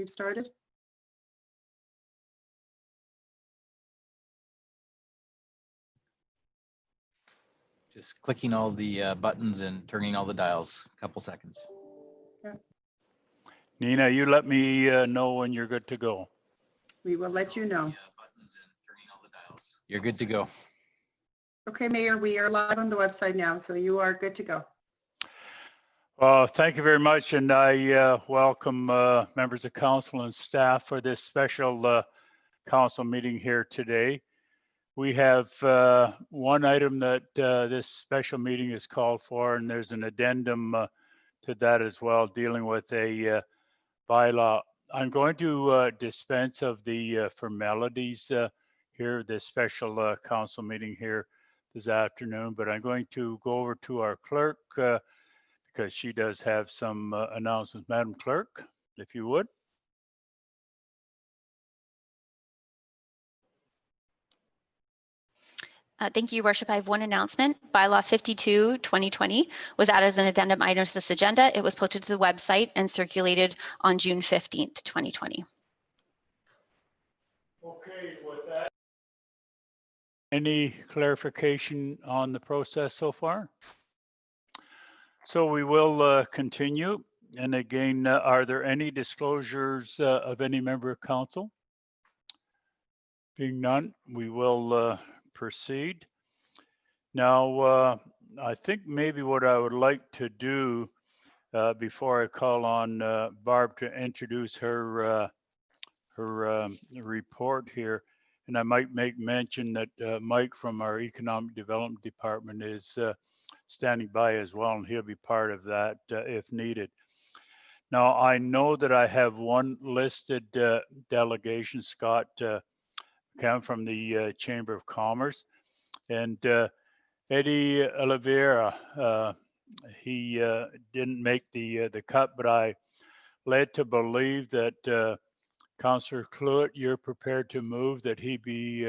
stream started? Just clicking all the buttons and turning all the dials. A couple seconds. Nina, you let me know when you're good to go. We will let you know. You're good to go. Okay, Mayor, we are live on the website now, so you are good to go. Thank you very much, and I welcome members of council and staff for this special council meeting here today. We have one item that this special meeting is called for, and there's an addendum to that as well, dealing with a bylaw. I'm going to dispense of the formalities here, this special council meeting here this afternoon, but I'm going to go over to our clerk because she does have some announcements. Madam Clerk, if you would. Thank you, Your Worship. I have one announcement. Bylaw 52, 2020 was added as an addendum item to this agenda. It was posted to the website and circulated on June 15th, 2020. Okay, with that, any clarification on the process so far? So we will continue. And again, are there any disclosures of any member of council? Being none, we will proceed. Now, I think maybe what I would like to do before I call on Barb to introduce her report here, and I might make mention that Mike from our Economic Development Department is standing by as well, and he'll be part of that if needed. Now, I know that I have one listed delegation, Scott Cam from the Chamber of Commerce, and Eddie Oliveira, he didn't make the cut, but I led to believe that Councillor Cluett, you're prepared to move that he be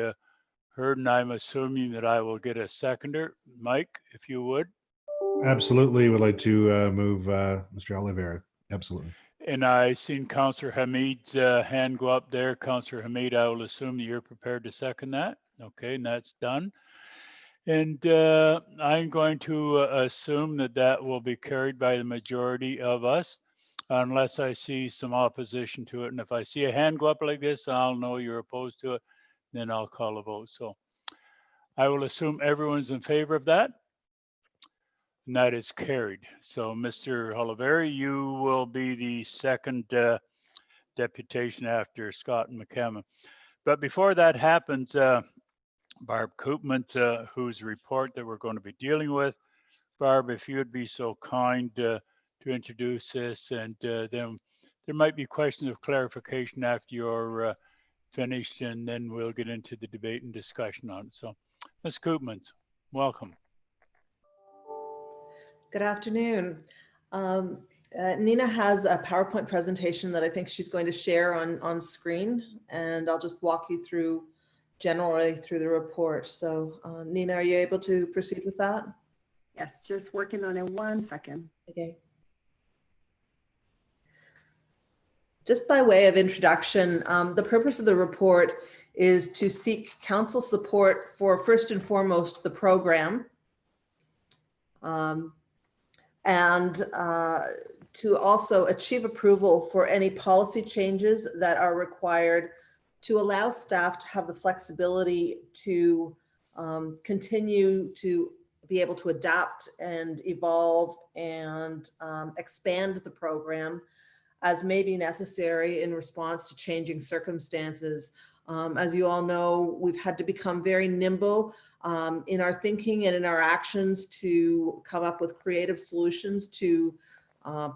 heard, and I'm assuming that I will get a seconder. Mike, if you would. Absolutely, would like to move Mr. Oliveira. Absolutely. And I seen Councillor Hamid's hand go up there. Councillor Hamid, I will assume that you're prepared to second that. Okay, and that's done. And I'm going to assume that that will be carried by the majority of us, unless I see some opposition to it. And if I see a hand go up like this, I'll know you're opposed to it. Then I'll call a vote. So I will assume everyone's in favor of that. And that is carried. So Mr. Oliveira, you will be the second deputation after Scott and McCammon. But before that happens, Barb Koopman, whose report that we're going to be dealing with. Barb, if you would be so kind to introduce this, and then there might be questions of clarification after you're finished, and then we'll get into the debate and discussion on it. So, Ms. Koopman, welcome. Good afternoon. Nina has a PowerPoint presentation that I think she's going to share on screen, and I'll just walk you through generally through the report. So Nina, are you able to proceed with that? Yes, just working on it 1 second. Okay. Just by way of introduction, the purpose of the report is to seek council support for, first and foremost, the program, and to also achieve approval for any policy changes that are required to allow staff to have the flexibility to continue to be able to adapt and evolve and expand the program as may be necessary in response to changing circumstances. As you all know, we've had to become very nimble in our thinking and in our actions to come up with creative solutions to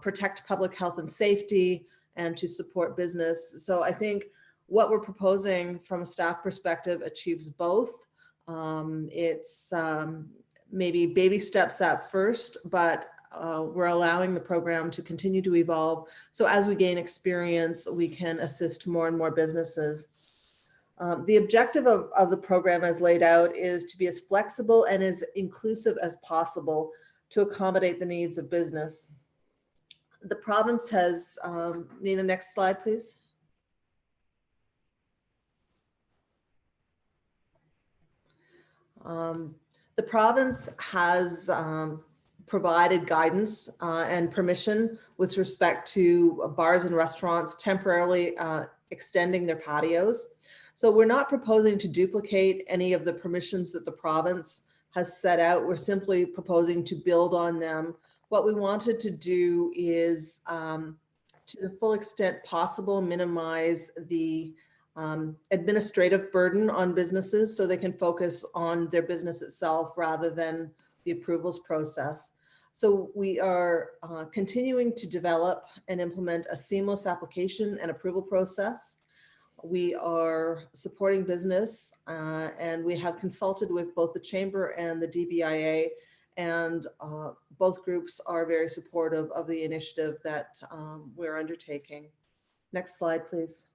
protect public health and safety and to support business. So I think what we're proposing from a staff perspective achieves both. It's maybe baby steps at first, but we're allowing the program to continue to evolve. So as we gain experience, we can assist more and more businesses. The objective of the program as laid out is to be as flexible and as inclusive as possible to accommodate the needs of business. The province has, Nina, next slide, please. The province has provided guidance and permission with respect to bars and restaurants temporarily extending their patios. So we're not proposing to duplicate any of the permissions that the province has set out. We're simply proposing to build on them. What we wanted to do is, to the full extent possible, minimize the administrative burden on businesses so they can focus on their business itself rather than the approvals process. So we are continuing to develop and implement a seamless application and approval process. We are supporting business and we have consulted with both the Chamber and the DBIA, and both groups are very supportive of the initiative that we're undertaking. Next slide, please.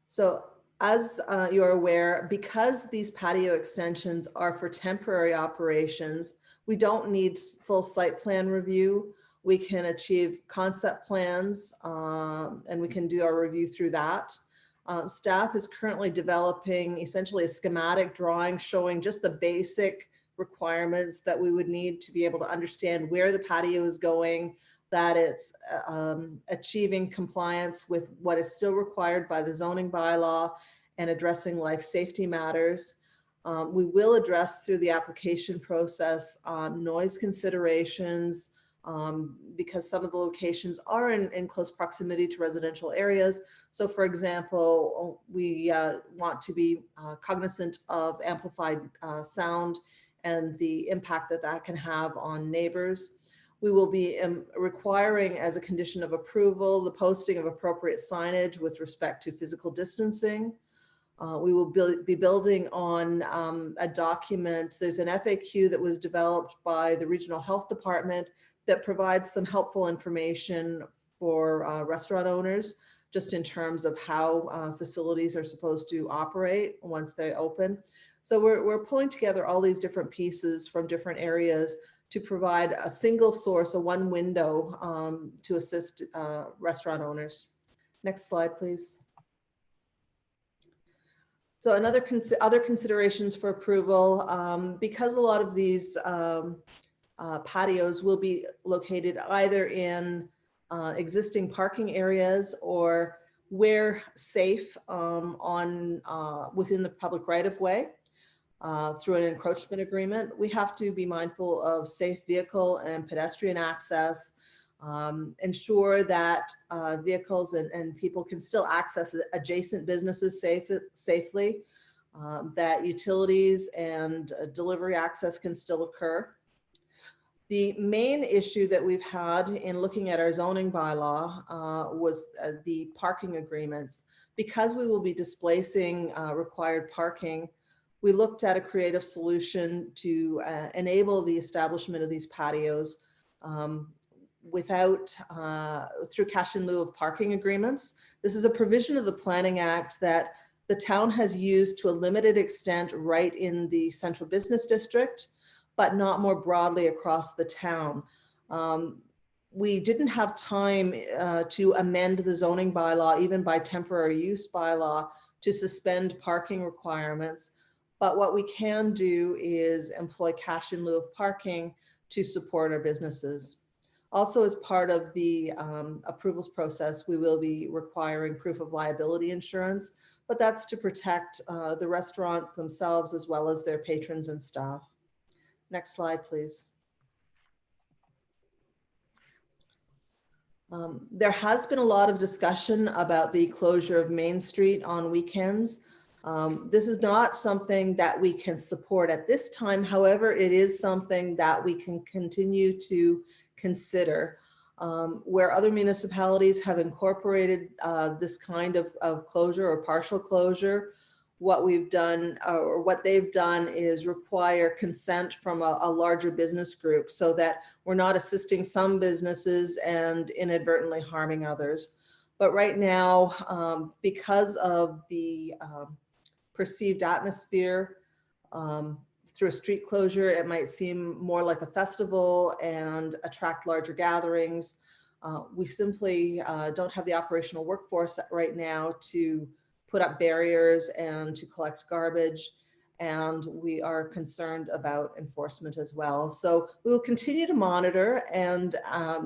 So as you're aware, because these patio extensions are for temporary operations, we don't need full site plan review. We can achieve concept plans and we can do our review through that. Staff is currently developing essentially a schematic drawing showing just the basic requirements that we would need to be able to understand where the patio is going, that it's achieving compliance with what is still required by the zoning bylaw and addressing life safety matters. We will address through the application process noise considerations because some of the locations are in close proximity to residential areas. So for example, we want to be cognizant of amplified sound and the impact that that can have on neighbors. We will be requiring as a condition of approval, the posting of appropriate signage with respect to physical distancing. We will be building on a document. There's an FAQ that was developed by the Regional Health Department that provides some helpful information for restaurant owners, just in terms of how facilities are supposed to operate once they open. So we're pulling together all these different pieces from different areas to provide a single source, a one window to assist restaurant owners. Next slide, please. So other considerations for approval, because a lot of these patios will be located either in existing parking areas or where safe within the public right of way. Through an encroachment agreement, we have to be mindful of safe vehicle and pedestrian access, ensure that vehicles and people can still access adjacent businesses safely, that utilities and delivery access can still occur. The main issue that we've had in looking at our zoning bylaw was the parking agreements. Because we will be displacing required parking, we looked at a creative solution to enable the establishment of these patios through cash in lieu of parking agreements. This is a provision of the Planning Act that the town has used to a limited extent right in the central business district, but not more broadly across the town. We didn't have time to amend the zoning bylaw, even by temporary use bylaw, to suspend parking requirements. But what we can do is employ cash in lieu of parking to support our businesses. Also, as part of the approvals process, we will be requiring proof of liability insurance, but that's to protect the restaurants themselves as well as their patrons and staff. Next slide, please. There has been a lot of discussion about the closure of Main Street on weekends. This is not something that we can support at this time. However, it is something that we can continue to consider. Where other municipalities have incorporated this kind of closure or partial closure, what we've done or what they've done is require consent from a larger business group so that we're not assisting some businesses and inadvertently harming others. But right now, because of the perceived atmosphere, through a street closure, it might seem more like a festival and attract larger gatherings. We simply don't have the operational workforce right now to put up barriers and to collect garbage. And we are concerned about enforcement as well. So we will continue to monitor, and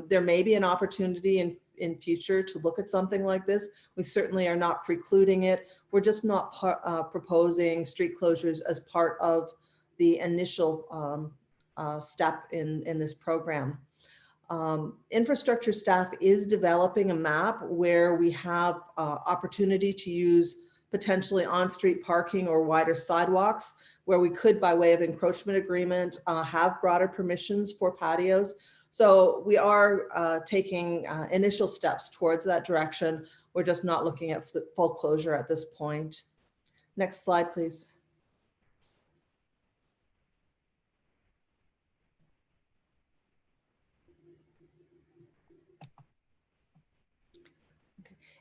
there may be an opportunity in future to look at something like this. We certainly are not precluding it. We're just not proposing street closures as part of the initial step in this program. Infrastructure staff is developing a map where we have opportunity to use potentially on-street parking or wider sidewalks, where we could, by way of encroachment agreement, have broader permissions for patios. So we are taking initial steps towards that direction. We're just not looking at full closure at this point. Next slide, please.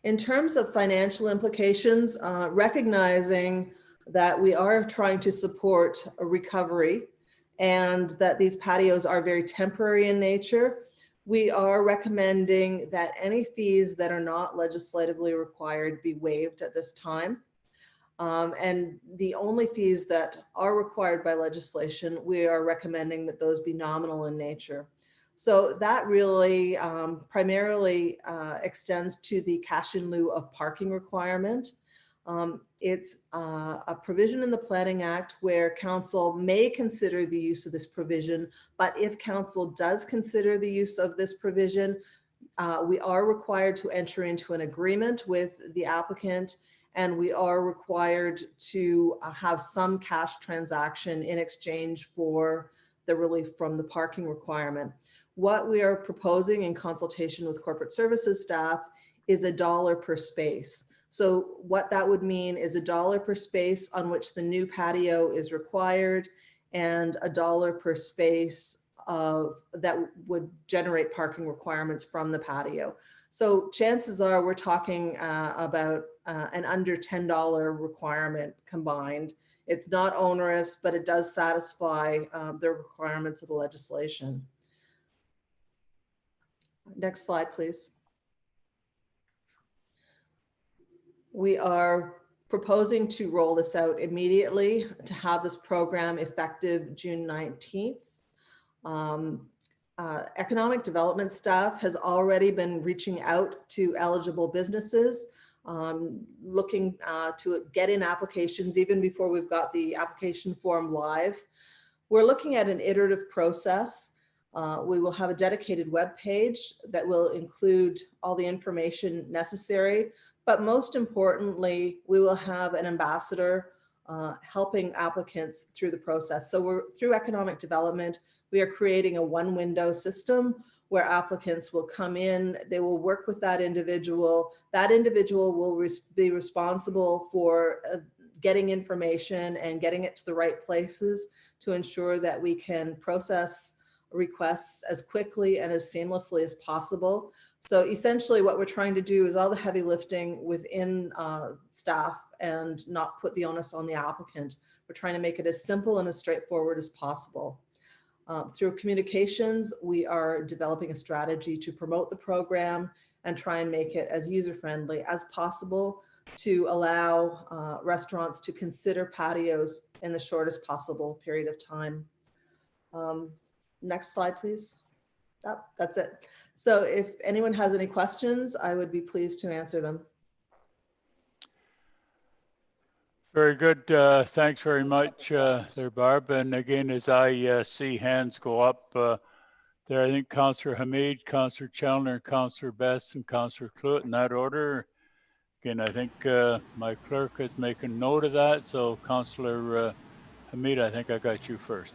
In terms of financial implications, recognizing that we are trying to support a recovery and that these patios are very temporary in nature, we are recommending that any fees that are not legislatively required be waived at this time. And the only fees that are required by legislation, we are recommending that those be nominal in nature. So that really primarily extends to the cash in lieu of parking requirement. It's a provision in the Planning Act where council may consider the use of this provision, but if council does consider the use of this provision, we are required to enter into an agreement with the applicant, and we are required to have some cash transaction in exchange for the relief from the parking requirement. What we are proposing in consultation with corporate services staff is $1 per space. So what that would mean is $1 per space on which the new patio is required, and $1 per space that would generate parking requirements from the patio. So chances are we're talking about an under $10 requirement combined. It's not onerous, but it does satisfy the requirements of the legislation. Next slide, please. We are proposing to roll this out immediately to have this program effective June 19th. Economic development staff has already been reaching out to eligible businesses, looking to get in applications even before we've got the application form live. We're looking at an iterative process. We will have a dedicated web page that will include all the information necessary, but most importantly, we will have an ambassador helping applicants through the process. So through economic development, we are creating a one-window system where applicants will come in, they will work with that individual. That individual will be responsible for getting information and getting it to the right places to ensure that we can process requests as quickly and as seamlessly as possible. So essentially what we're trying to do is all the heavy lifting within staff and not put the onus on the applicant. We're trying to make it as simple and as straightforward as possible. Through communications, we are developing a strategy to promote the program and try and make it as user-friendly as possible to allow restaurants to consider patios in the shortest possible period of time. Next slide, please. Oh, that's it. So if anyone has any questions, I would be pleased to answer them. Very good. Thanks very much there, Barb. And again, as I see hands go up there, I think Councillor Hamid, Councillor Challoner, Councillor Best, and Councillor Cluett in that order. Again, I think my clerk is making note of that. So Councillor Hamid, I think I got you first.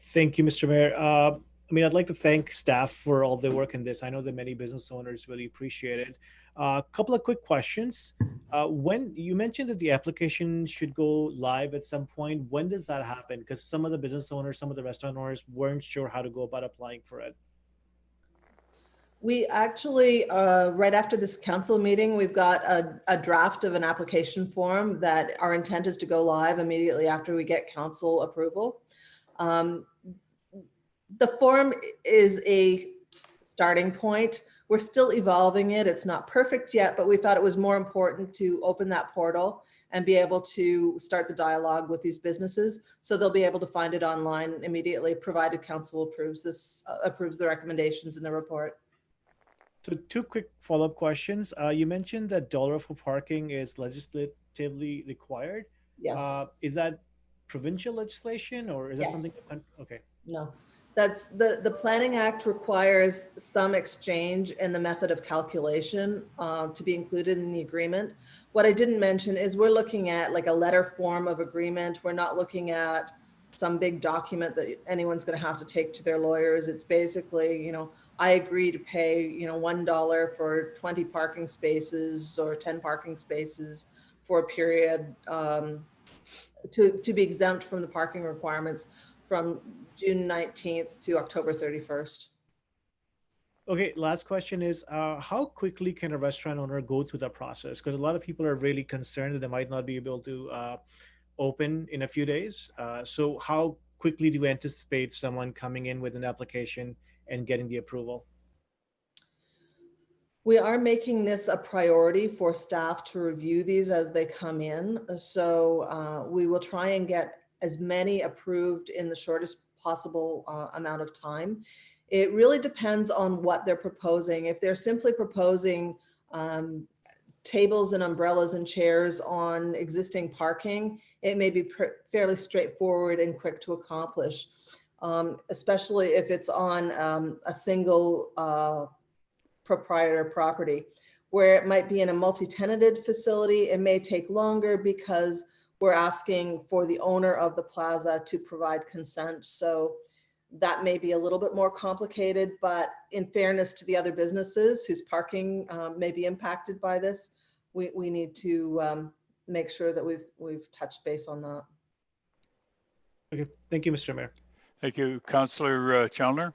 Thank you, Mr. Mayor. I mean, I'd like to thank staff for all their work in this. I know that many business owners really appreciate it. A couple of quick questions. When you mentioned that the application should go live at some point, when does that happen? Because some of the business owners, some of the restaurant owners weren't sure how to go about applying for it. We actually, right after this council meeting, we've got a draft of an application form that our intent is to go live immediately after we get council approval. The form is a starting point. We're still evolving it. It's not perfect yet, but we thought it was more important to open that portal and be able to start the dialogue with these businesses. So they'll be able to find it online immediately, provided council approves the recommendations in the report. So two quick follow-up questions. You mentioned that dollar for parking is legislatively required. Yes. Is that provincial legislation or is that Yes. something? Okay. No, that's the Planning Act requires some exchange in the method of calculation to be included in the agreement. What I didn't mention is we're looking at like a letter form of agreement. We're not looking at some big document that anyone's going to have to take to their lawyers. It's basically, I agree to pay, $1 for 20 parking spaces or 10 parking spaces for a period to be exempt from the parking requirements from June 19th to October 31st. Okay, last question is, how quickly can a restaurant owner go through that process? Because a lot of people are really concerned that they might not be able to open in a few days. So how quickly do you anticipate someone coming in with an application and getting the approval? We are making this a priority for staff to review these as they come in. So we will try and get as many approved in the shortest possible amount of time. It really depends on what they're proposing. If they're simply proposing tables and umbrellas and chairs on existing parking, it may be fairly straightforward and quick to accomplish, especially if it's on a single proprietor property. Where it might be in a multi-tenanted facility, it may take longer because we're asking for the owner of the plaza to provide consent. So that may be a little bit more complicated, but in fairness to the other businesses whose parking may be impacted by this, we need to make sure that we've touched base on that. Okay, thank you, Mr. Mayor. Thank you, Councillor Chandler.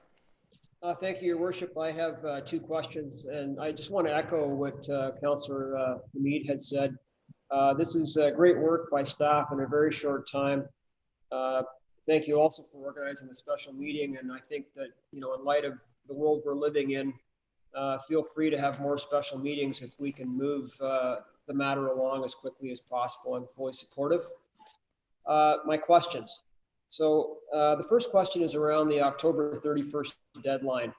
Thank you, Your Worship. I have two questions, and I just want to echo what Councillor Hamid had said. This is great work by staff in a very short time. Thank you also for organizing the special meeting, and I think that, in light of the world we're living in, feel free to have more special meetings if we can move the matter along as quickly as possible. I'm fully supportive. My questions. So the first question is around the October 31st deadline.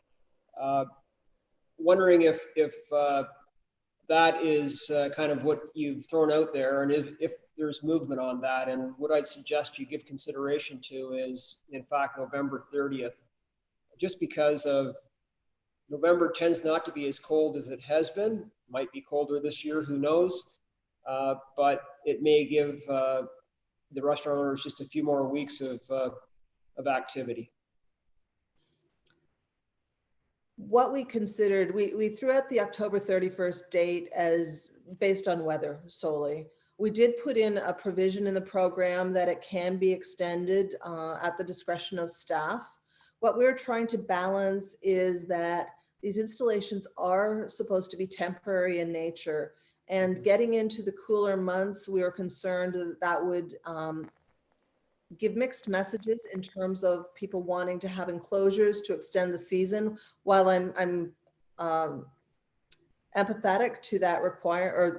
Wondering if that is kind of what you've thrown out there, and if there's movement on that. And what I'd suggest you give consideration to is, in fact, November 30th, just because of November tends not to be as cold as it has been. Might be colder this year, who knows? But it may give the restaurant owners just a few more weeks of activity. What we considered, we threw out the October 31st date as based on weather solely. We did put in a provision in the program that it can be extended at the discretion of staff. What we're trying to balance is that these installations are supposed to be temporary in nature. And getting into the cooler months, we were concerned that that would give mixed messages in terms of people wanting to have enclosures to extend the season. While I'm empathetic to that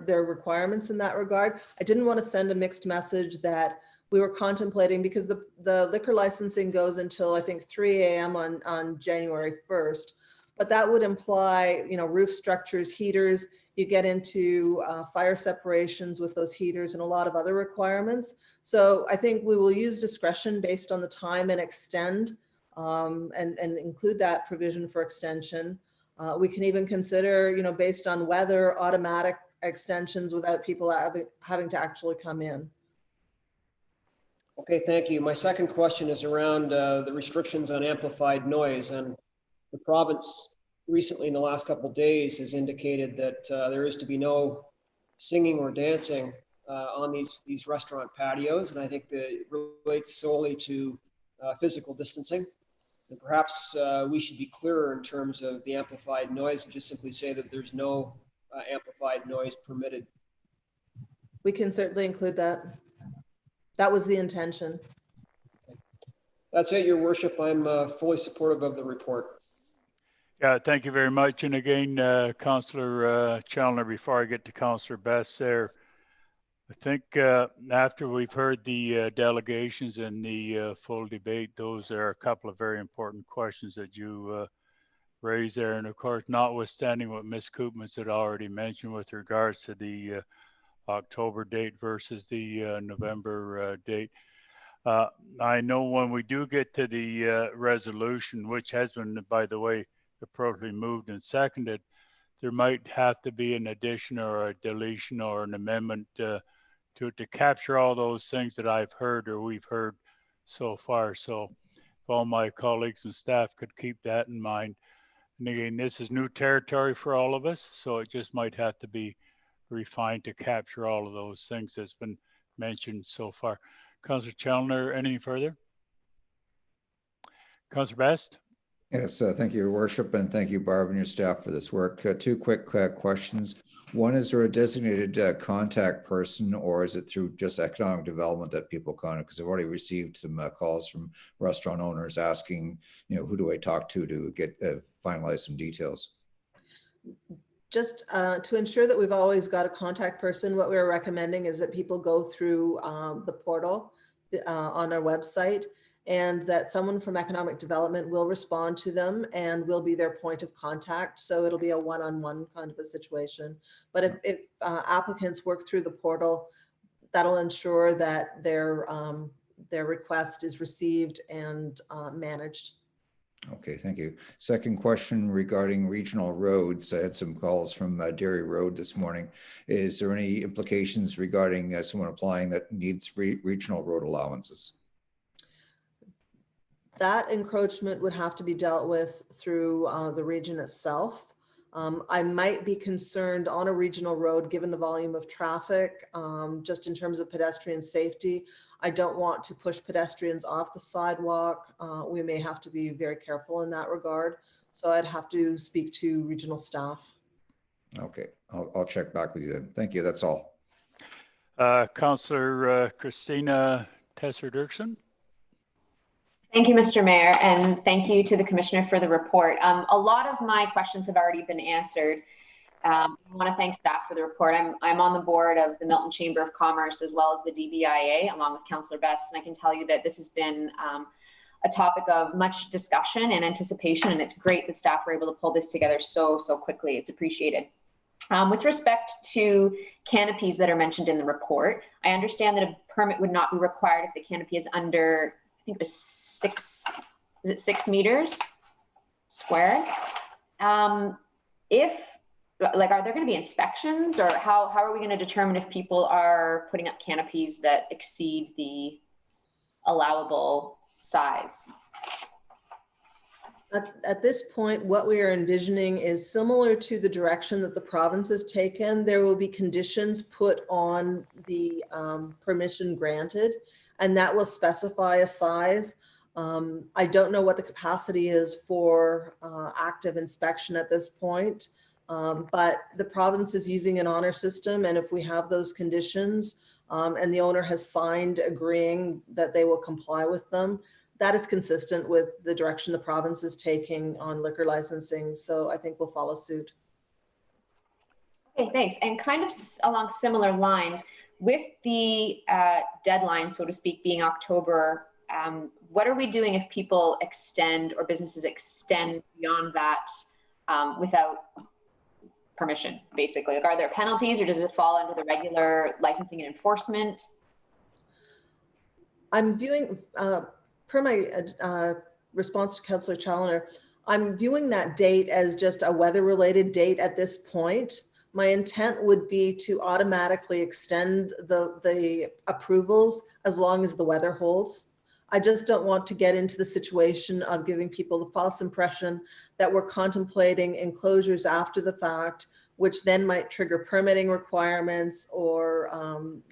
their requirements in that regard, I didn't want to send a mixed message that we were contemplating, because the liquor licensing goes until I think 3 a.m. on January 1st. But that would imply, roof structures, heaters. You get into fire separations with those heaters and a lot of other requirements. So I think we will use discretion based on the time and extend and include that provision for extension. We can even consider, based on weather, automatic extensions without people having to actually come in. Okay, thank you. My second question is around the restrictions on amplified noise, and the province recently in the last couple of days has indicated that there is to be no singing or dancing on these restaurant patios. And I think that it relates solely to physical distancing. And perhaps we should be clearer in terms of the amplified noise and just simply say that there's no amplified noise permitted. We can certainly include that. That was the intention. That's it, Your Worship. I'm fully supportive of the report. Yeah, thank you very much. And again, Councillor Challoner, before I get to Councillor Best there, I think after we've heard the delegations and the full debate, those are a couple of very important questions that you raised there. And of course, notwithstanding what Ms. Koopmans had already mentioned with regards to the October date versus the November date, I know when we do get to the resolution, which has been, by the way, appropriately moved and seconded, there might have to be an addition or a deletion or an amendment to capture all those things that I've heard or we've heard so far. So if all my colleagues and staff could keep that in mind. And again, this is new territory for all of us, so it just might have to be refined to capture all of those things that's been mentioned so far. Councillor Challoner, anything further? Councillor Best? Yes, thank you, Your Worship, and thank you, Barb, and your staff for this work. Two quick questions. One, is there a designated contact person, or is it through just economic development that people contact? Because I've already received some calls from restaurant owners asking, who do I talk to get finalize some details? Just to ensure that we've always got a contact person, what we're recommending is that people go through the portal on our website, and that someone from economic development will respond to them and will be their point of contact. So it'll be a one-on-one kind of a situation. But if applicants work through the portal, that'll ensure that their request is received and managed. Okay, thank you. Second question regarding regional roads. I had some calls from Dairy Road this morning. Is there any implications regarding someone applying that needs regional road allowances? That encroachment would have to be dealt with through the region itself. I might be concerned on a regional road, given the volume of traffic, just in terms of pedestrian safety. I don't want to push pedestrians off the sidewalk. We may have to be very careful in that regard. So I'd have to speak to regional staff. Okay, I'll check back with you then. Thank you, that's all. Councillor Christina Tesser-Dirksen. Thank you, Mr. Mayor, and thank you to the Commissioner for the report. A lot of my questions have already been answered. I want to thank staff for the report. I'm on the board of the Milton Chamber of Commerce as well as the DBIA, along with Councillor Best, and I can tell you that this has been a topic of much discussion and anticipation, and it's great that staff were able to pull this together so quickly. It's appreciated. With respect to canopies that are mentioned in the report, I understand that a permit would not be required if the canopy is under, I think it was 6 meters square? Are there going to be inspections, or how are we going to determine if people are putting up canopies that exceed the allowable size? At this point, what we are envisioning is similar to the direction that the province has taken. There will be conditions put on the permission granted, and that will specify a size. I don't know what the capacity is for active inspection at this point, but the province is using an honor system, and if we have those conditions and the owner has signed agreeing that they will comply with them, that is consistent with the direction the province is taking on liquor licensing. So I think we'll follow suit. Okay, thanks. And kind of along similar lines, with the deadline, so to speak, being October, what are we doing if people extend or businesses extend beyond that without permission, basically? Like, are there penalties, or does it fall under the regular licensing and enforcement? I'm viewing, per my response to Councillor Challoner, I'm viewing that date as just a weather-related date at this point. My intent would be to automatically extend the approvals as long as the weather holds. I just don't want to get into the situation of giving people the false impression that we're contemplating enclosures after the fact, which then might trigger permitting requirements or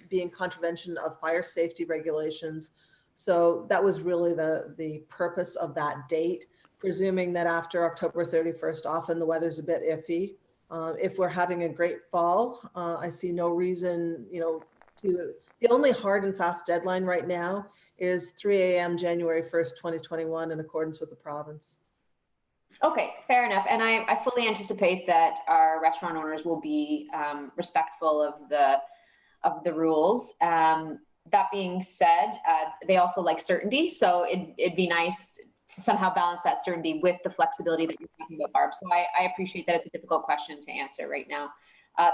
be in contravention of fire safety regulations. So that was really the purpose of that date, presuming that after October 31st, often the weather's a bit iffy. If we're having a great fall, I see no reason, the only hard and fast deadline right now is 3 a.m. January 1st, 2021, in accordance with the province. Okay, fair enough. And I fully anticipate that our restaurant owners will be respectful of the rules. That being said, they also like certainty. So it'd be nice to somehow balance that certainty with the flexibility that you're talking about, Barb. So I appreciate that it's a difficult question to answer right now.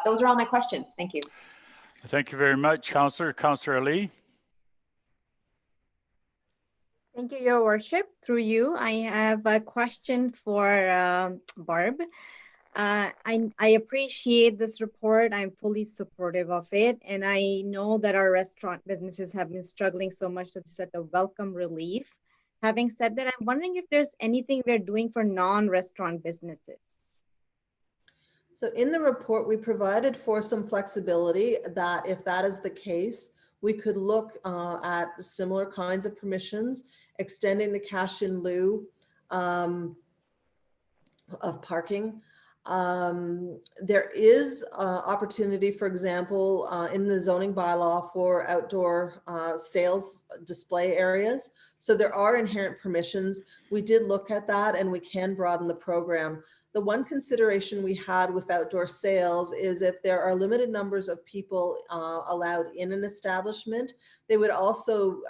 Those are all my questions. Thank you. Thank you very much, Councillor. Councillor Ali. Thank you, Your Worship. Through you, I have a question for Barb. I appreciate this report. I'm fully supportive of it. And I know that our restaurant businesses have been struggling so much that it's a welcome relief. Having said that, I'm wondering if there's anything we're doing for non-restaurant businesses. So in the report, we provided for some flexibility that if that is the case, we could look at similar kinds of permissions, extending the cash in lieu of parking. There is opportunity, for example, in the zoning bylaw for outdoor sales display areas. So there are inherent permissions. We did look at that and we can broaden the program. The one consideration we had with outdoor sales is if there are limited numbers of people allowed in an establishment, there would also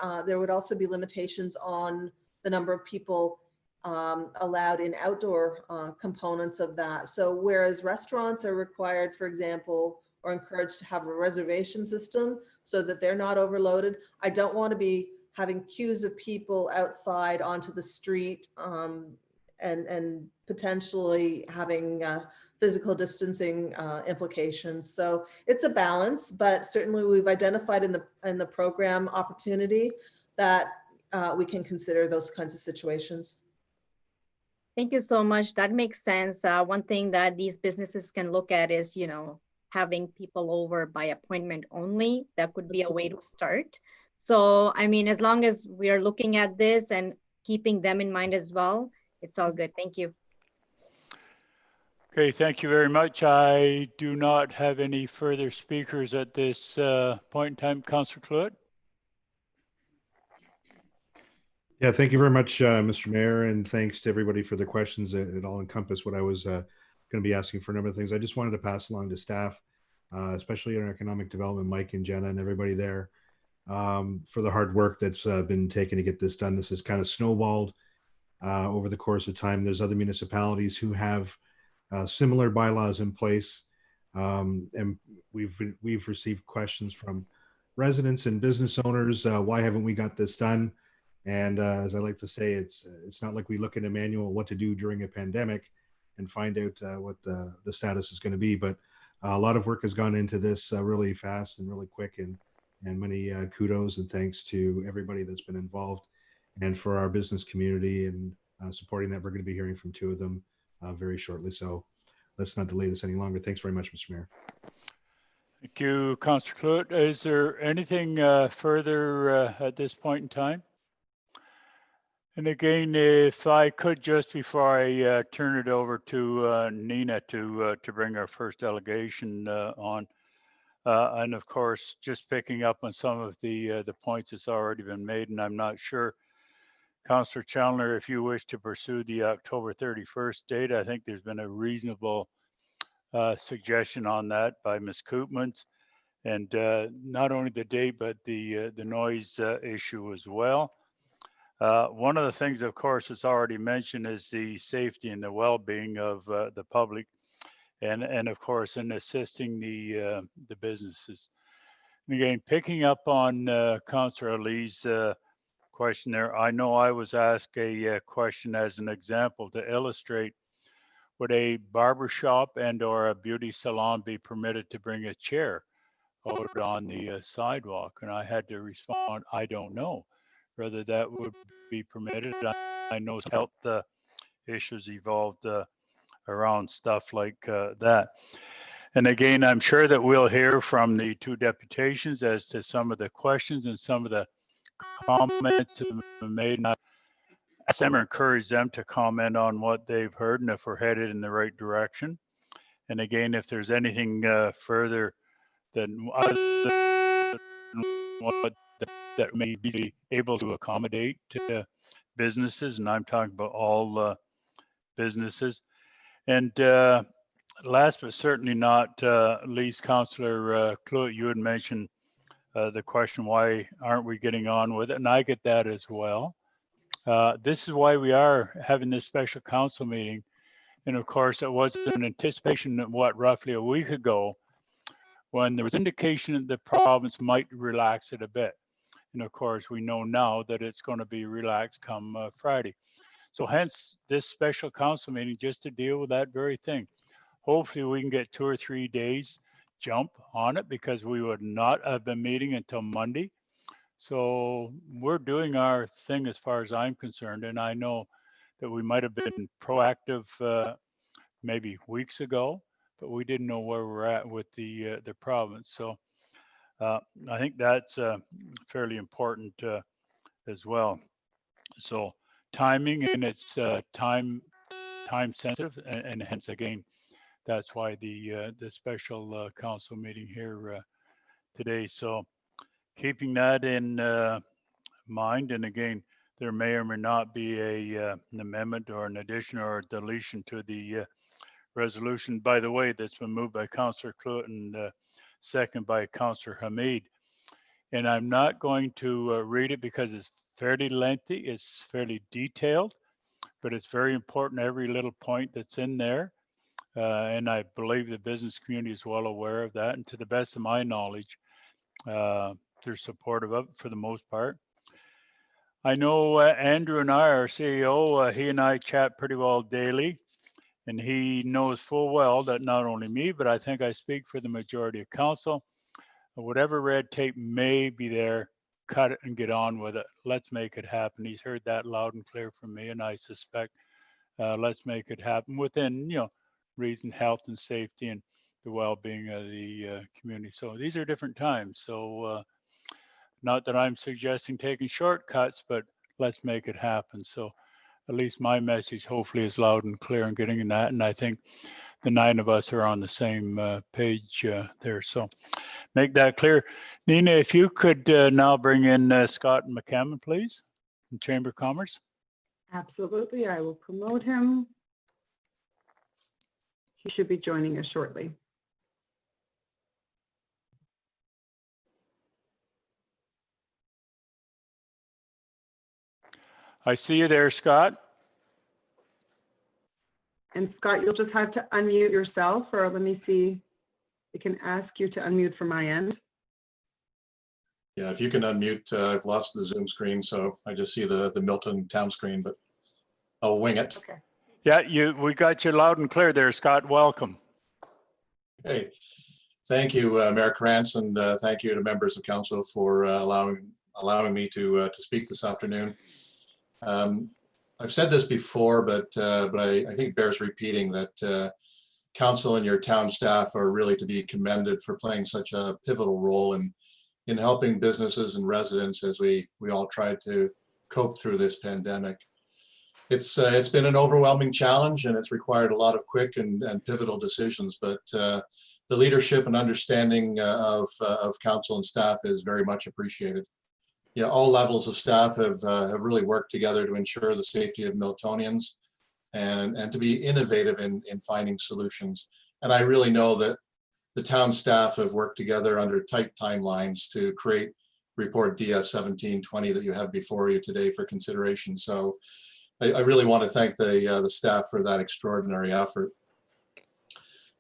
be limitations on the number of people allowed in outdoor components of that. So whereas restaurants are required, for example, or encouraged to have a reservation system so that they're not overloaded, I don't want to be having queues of people outside onto the street and potentially having physical distancing implications. So it's a balance, but certainly we've identified in the program opportunity that we can consider those kinds of situations. Thank you so much. That makes sense. One thing that these businesses can look at is, having people over by appointment only. That could be a way to start. So, I mean, as long as we are looking at this and keeping them in mind as well, it's all good. Thank you. Okay, thank you very much. I do not have any further speakers at this point in time. Councillor Cluett. Yeah, thank you very much, Mr. Mayor, and thanks to everybody for the questions. It all encompassed what I was going to be asking for a number of things. I just wanted to pass along to staff, especially in economic development, Mike and Jenna and everybody there, for the hard work that's been taken to get this done. This has kind of snowballed over the course of time. There's other municipalities who have similar bylaws in place, and we've received questions from residents and business owners. Why haven't we got this done? And as I like to say, it's not like we look in a manual what to do during a pandemic and find out what the status is going to be. But a lot of work has gone into this really fast and really quick, and many kudos and thanks to everybody that's been involved, and for our business community and supporting that. We're going to be hearing from two of them very shortly. So let's not delay this any longer. Thanks very much, Mr. Mayor. Thank you, Councillor Cluett. Is there anything further at this point in time? And again, if I could, just before I turn it over to Nina to bring our first delegation on, and of course, just picking up on some of the points that's already been made, and I'm not sure, Councillor Chandler, if you wish to pursue the October 31st date. I think there's been a reasonable suggestion on that by Ms. Koopmans, and not only the date, but the noise issue as well. One of the things, of course, that's already mentioned is the safety and the well-being of the public, and of course, in assisting the businesses. And again, picking up on Councillor Ali's question there, I know I was asked a question as an example to illustrate, would a barber shop and or a beauty salon be permitted to bring a chair out on the sidewalk? And I had to respond, I don't know whether that would be permitted. I know health issues evolved around stuff like that. And again, I'm sure that we'll hear from the two deputations as to some of the questions and some of the comments that have been made. And I ask them or encourage them to comment on what they've heard and if we're headed in the right direction. And again, if there's anything further than what that may be able to accommodate businesses, and I'm talking about all businesses. And last but certainly not least, Councillor Cluett, you had mentioned the question, why aren't we getting on with it? And I get that as well. This is why we are having this special council meeting. And of course, it was an anticipation of roughly a week ago, when there was indication that the province might relax it a bit. And of course, we know now that it's going to be relaxed come Friday. So hence this special council meeting, just to deal with that very thing. Hopefully we can get 2 or 3 days jump on it, because we would not have been meeting until Monday. So we're doing our thing as far as I'm concerned. And I know that we might have been proactive maybe weeks ago, but we didn't know where we're at with the province. So I think that's fairly important as well. So timing, and it's time sensitive, and hence again, that's why the special council meeting here today. So keeping that in mind, and again, there may or may not be an amendment or an addition or a deletion to the resolution, by the way, that's been moved by Councillor Cluett and second by Councillor Hamid. And I'm not going to read it because it's fairly lengthy, it's fairly detailed, but it's very important, every little point that's in there. And I believe the business community is well aware of that. And to the best of my knowledge, they're supportive of it for the most part. I know Andrew and I, our CEO, he and I chat pretty well daily. And he knows full well that not only me, but I think I speak for the majority of council. Whatever red tape may be there, cut it and get on with it. Let's make it happen. He's heard that loud and clear from me, and I suspect let's make it happen within, reason, health and safety, and the well-being of the community. So these are different times. So not that I'm suggesting taking shortcuts, but let's make it happen. So at least my message hopefully is loud and clear and getting in that. And I think the 9 of us are on the same page there. So make that clear. Nina, if you could now bring in Scott McCammon, please, from Chamber of Commerce. Absolutely. I will promote him. He should be joining us shortly. I see you there, Scott. And Scott, you'll just have to unmute yourself, or let me see. I can ask you to unmute from my end. Yeah, if you can unmute, I've lost the Zoom screen, so I just see the Milton town screen, but I'll wing it. Okay. Yeah, we got you loud and clear there, Scott. Welcome. Hey, thank you, Mayor Krantz, and thank you to members of council for allowing me to speak this afternoon. I've said this before, but I think it bears repeating that council and your town staff are really to be commended for playing such a pivotal role in helping businesses and residents as we all try to cope through this pandemic. It's been an overwhelming challenge, and it's required a lot of quick and pivotal decisions, but the leadership and understanding of council and staff is very much appreciated. Yeah, all levels of staff have really worked together to ensure the safety of Miltonians and to be innovative in finding solutions. And I really know that the town staff have worked together under tight timelines to create report DS 1720 that you have before you today for consideration. So I really want to thank the staff for that extraordinary effort.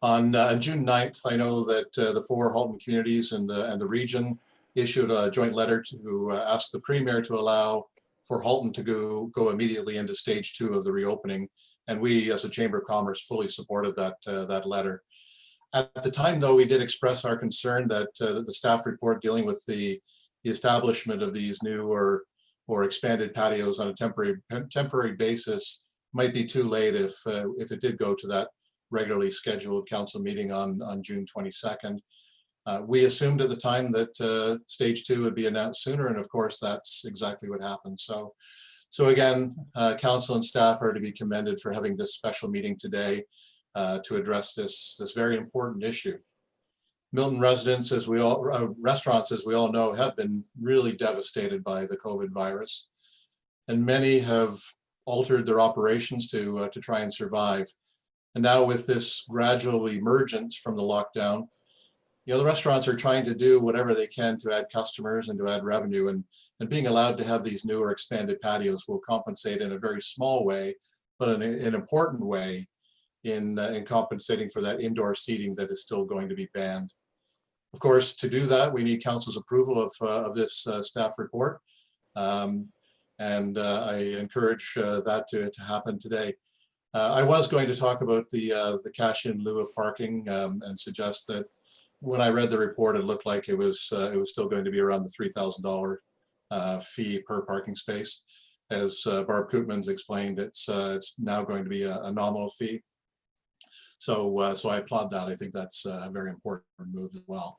On June 9th, I know that the 4 Halton communities and the region issued a joint letter to ask the Premier to allow for Halton to go immediately into stage 2 of the reopening. And we, as a Chamber of Commerce, fully supported that letter. At the time, though, we did express our concern that the staff report dealing with the establishment of these new or expanded patios on a temporary basis might be too late if it did go to that regularly scheduled council meeting on June 22nd. We assumed at the time that stage 2 would be announced sooner, and of course that's exactly what happened. So again, council and staff are to be commended for having this special meeting today to address this very important issue. Milton residents, restaurants, as we all know, have been really devastated by the COVID virus, and many have altered their operations to try and survive. And now with this gradual emergence from the lockdown, the restaurants are trying to do whatever they can to add customers and to add revenue, and being allowed to have these newer expanded patios will compensate in a very small way, but in an important way in compensating for that indoor seating that is still going to be banned. Of course, to do that, we need council's approval of this staff report. And I encourage that to happen today. I was going to talk about the cash in lieu of parking and suggest that when I read the report, it looked like it was still going to be around the $3,000 fee per parking space. As Barb Koopmans explained, it's now going to be a nominal fee. So I applaud that. I think that's a very important move as well.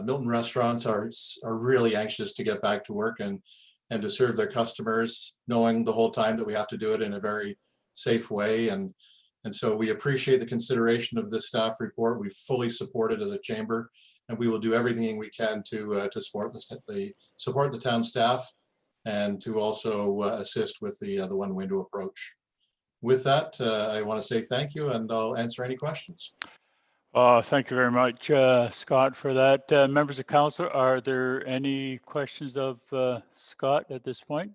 Milton restaurants are really anxious to get back to work and to serve their customers, knowing the whole time that we have to do it in a very safe way. And so we appreciate the consideration of this staff report. We fully support it as a chamber, and we will do everything we can to support the town staff and to also assist with the one window approach. With that, I want to say thank you, and I'll answer any questions. Thank you very much, Scott, for that. Members of council, are there any questions of Scott at this point?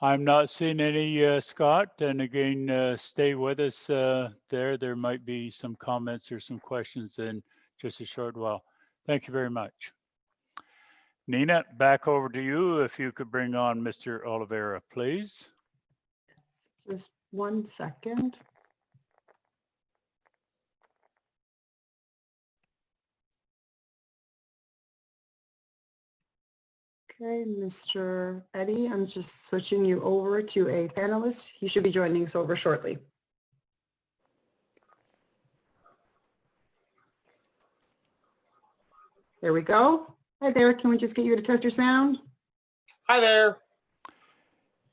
I'm not seeing any, Scott, and again, stay with us there. There might be some comments or some questions in just a short while. Thank you very much. Nina, back over to you. If you could bring on Mr. Oliveira, please. Just 1 second. Okay, Mr. Eddie, I'm just switching you over to a panelist. He should be joining us over shortly. There we go. Hi there, can we just get you to test your sound? Hi there.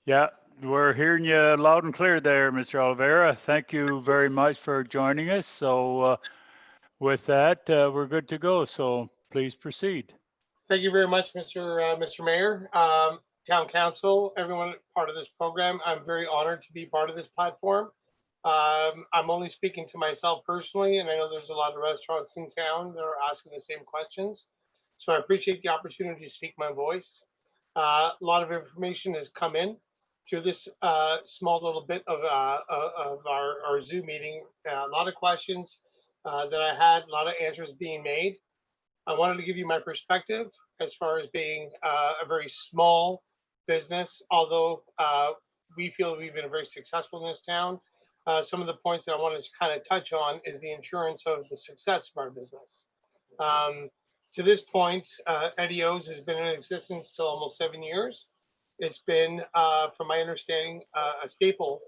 Yeah, we're hearing you loud and clear there, Mr. Oliveira. Thank you very much for joining us. So with that, we're good to go. So please proceed. Thank you very much, Mr. Mayor, Town Council, everyone part of this program. I'm very honored to be part of this platform. I'm only speaking to myself personally, and I know there's a lot of restaurants in town that are asking the same questions. So I appreciate the opportunity to speak my voice. A lot of information has come in through this small little bit of our Zoom meeting. A lot of questions that I had, a lot of answers being made. I wanted to give you my perspective as far as being a very small business, although we feel we've been very successful in this town. Some of the points that I wanted to kind of touch on is the insurance of the success of our business. To this point, Eddie O's has been in existence till almost 7 years. It's been, from my understanding, a staple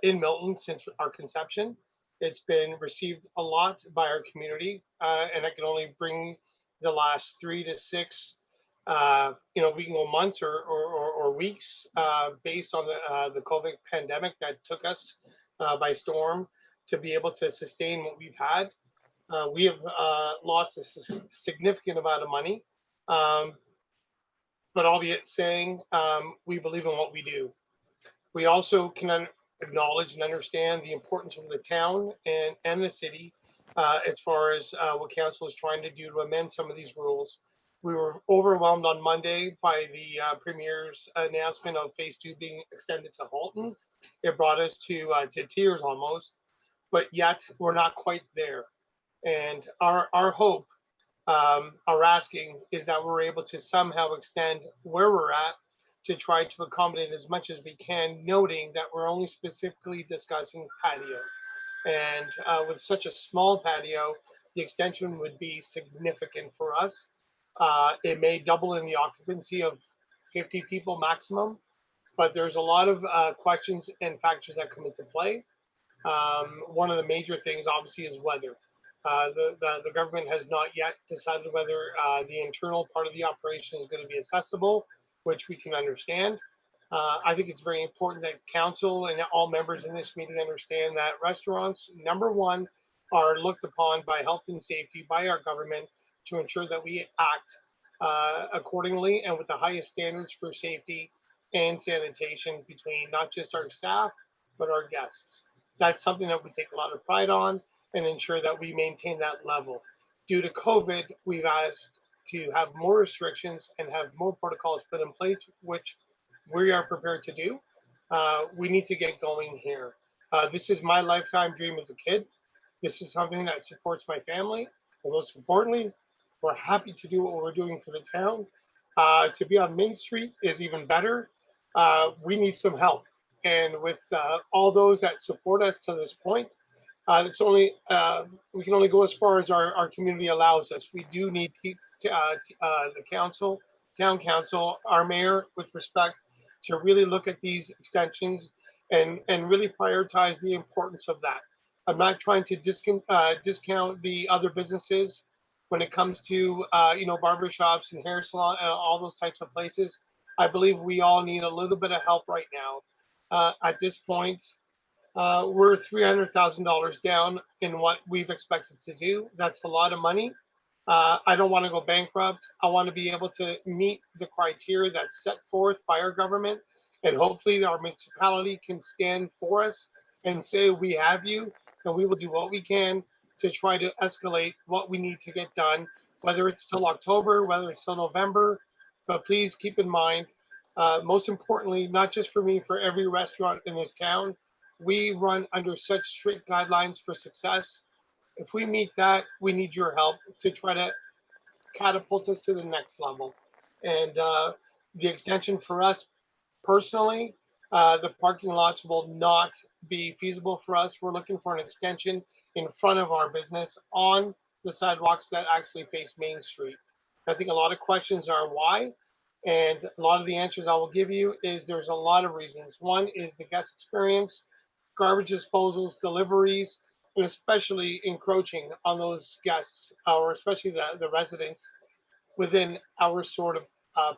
in Milton since our conception. It's been received a lot by our community, and I can only bring the last 3 to 6, we can go months or weeks based on the COVID pandemic that took us by storm to be able to sustain what we've had. We have lost a significant amount of money, but albeit saying we believe in what we do. We also can acknowledge and understand the importance of the town and the city as far as what council is trying to do to amend some of these rules. We were overwhelmed on Monday by the Premier's announcement of phase 2 being extended to Halton. It brought us to tears almost, but yet we're not quite there. And our hope, our asking is that we're able to somehow extend where we're at to try to accommodate as much as we can, noting that we're only specifically discussing patio. And with such a small patio, the extension would be significant for us. It may double in the occupancy of 50 people maximum, but there's a lot of questions and factors that come into play. One of the major things obviously is weather. The government has not yet decided whether the internal part of the operation is going to be accessible, which we can understand. I think it's very important that council and all members in this meeting understand that restaurants, number one, are looked upon by health and safety by our government to ensure that we act accordingly and with the highest standards for safety and sanitation between not just our staff, but our guests. That's something that we take a lot of pride on and ensure that we maintain that level. Due to COVID, we've asked to have more restrictions and have more protocols put in place, which we are prepared to do. We need to get going here. This is my lifetime dream as a kid. This is something that supports my family. And most importantly, we're happy to do what we're doing for the town. To be on Main Street is even better. We need some help. And with all those that support us to this point, it's only we can only go as far as our community allows us. We do need the council, town council, our mayor, with respect, to really look at these extensions and really prioritize the importance of that. I'm not trying to discount the other businesses when it comes to barbershops and hair salon and all those types of places. I believe we all need a little bit of help right now. At this point, we're $300,000 down in what we've expected to do. That's a lot of money. I don't want to go bankrupt. I want to be able to meet the criteria that's set forth by our government, and hopefully our municipality can stand for us and say, we have you, and we will do what we can to try to escalate what we need to get done, whether it's till October, whether it's till November. But please keep in mind, most importantly, not just for me, for every restaurant in this town, we run under such strict guidelines for success. If we meet that, we need your help to try to catapult us to the next level. And the extension for us personally, the parking lots will not be feasible for us. We're looking for an extension in front of our business on the sidewalks that actually face Main Street. I think a lot of questions are why, and a lot of the answers I will give you is there's a lot of reasons. One is the guest experience, garbage disposals, deliveries, and especially encroaching on those guests, or especially the residents within our sort of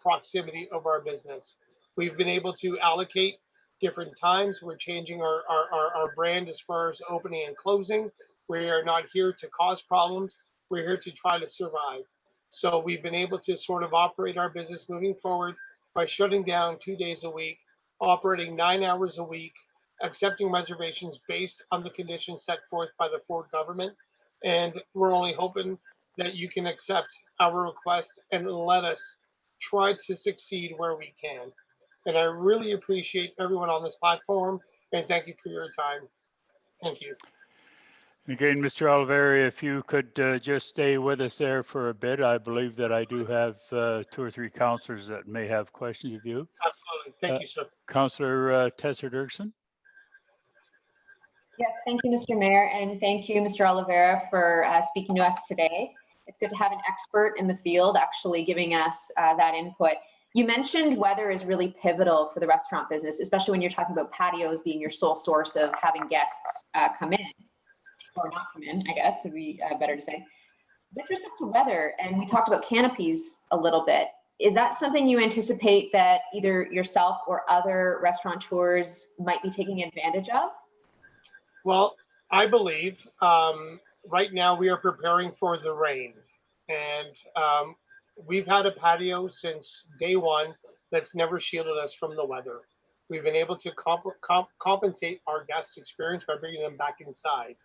proximity of our business. We've been able to allocate different times. We're changing our brand as far as opening and closing. We are not here to cause problems. We're here to try to survive. So we've been able to sort of operate our business moving forward by shutting down 2 days a week, operating 9 hours a week, accepting reservations based on the conditions set forth by the Ford government. And we're only hoping that you can accept our request and let us try to succeed where we can. And I really appreciate everyone on this platform, and thank you for your time. Thank you. Again, Mr. Oliveira, if you could just stay with us there for a bit. I believe that I do have 2 or 3 councillors that may have questions of you. Absolutely. Thank you, sir. Councillor Tesser-Dirksen. Yes, thank you, Mr. Mayor, and thank you, Mr. Oliveira, for speaking to us today. It's good to have an expert in the field actually giving us that input. You mentioned weather is really pivotal for the restaurant business, especially when you're talking about patios being your sole source of having guests come in, or not come in, I guess would be better to say. With respect to weather, and we talked about canopies a little bit, is that something you anticipate that either yourself or other restaurateurs might be taking advantage of? Well, I believe right now we are preparing for the rain, and we've had a patio since day one that's never shielded us from the weather. We've been able to compensate our guests' experience by bringing them back inside.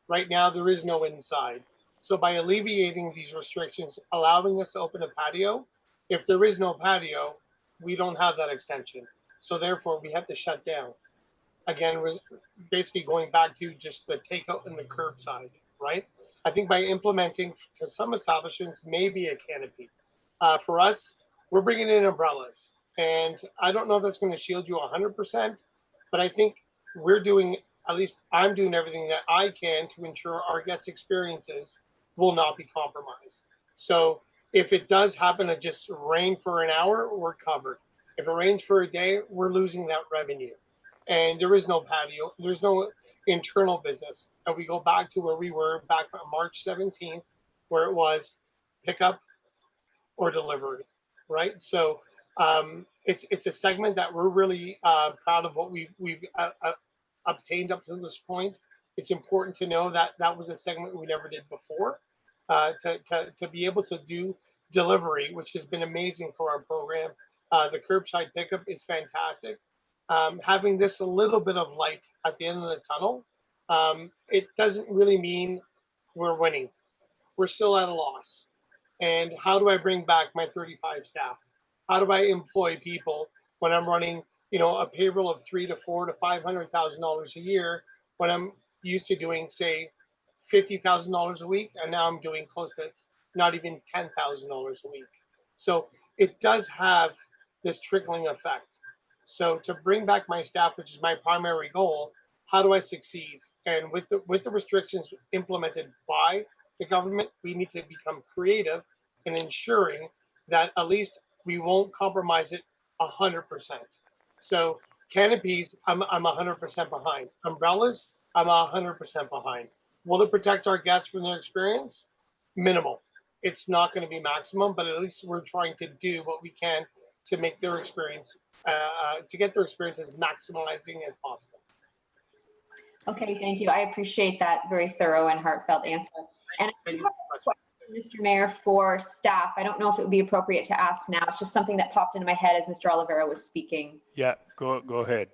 Right now, there is no inside. So by alleviating these restrictions, allowing us to open a patio, if there is no patio, we don't have that extension. So therefore, we have to shut down. Again, we're basically going back to just the takeout and the curbside, right? I think by implementing to some establishments, maybe a canopy. For us, we're bringing in umbrellas. And I don't know if that's going to shield you 100%, but I think we're doing, at least I'm doing everything that I can to ensure our guest experiences will not be compromised. So if it does happen to just rain for an hour, we're covered. If it rains for a day, we're losing that revenue. And there is no patio, there's no internal business. And we go back to where we were back on March 17th, where it was pick up or delivery, right? So it's a segment that we're really proud of what we've obtained up to this point. It's important to know that that was a segment we never did before. To be able to do delivery, which has been amazing for our program, The curbside pickup is fantastic. Having this a little bit of light at the end of the tunnel, it doesn't really mean we're winning. We're still at a loss. And how do I bring back my 35 staff? How do I employ people when I'm running, a payroll of $300,000 to $400,000 to $500,000 a year, when I'm used to doing, say, $50,000 a week, and now I'm doing close to not even $10,000 a week. So it does have this trickling effect. So to bring back my staff, which is my primary goal, how do I succeed? And with the restrictions implemented by the government, we need to become creative in ensuring that at least we won't compromise it 100%. So canopies, I'm 100% behind. Umbrellas, I'm 100% behind. Will it protect our guests from their experience? Minimal. It's not going to be maximum, but at least we're trying to do what we can to make their experience, to get their experience as maximizing as possible. Okay, thank you. I appreciate that very thorough and heartfelt answer. And I have a question, Mr. Mayor, for staff. I don't know if it would be appropriate to ask now. It's just something that popped into my head as Mr. Oliveira was speaking. Yeah, go ahead.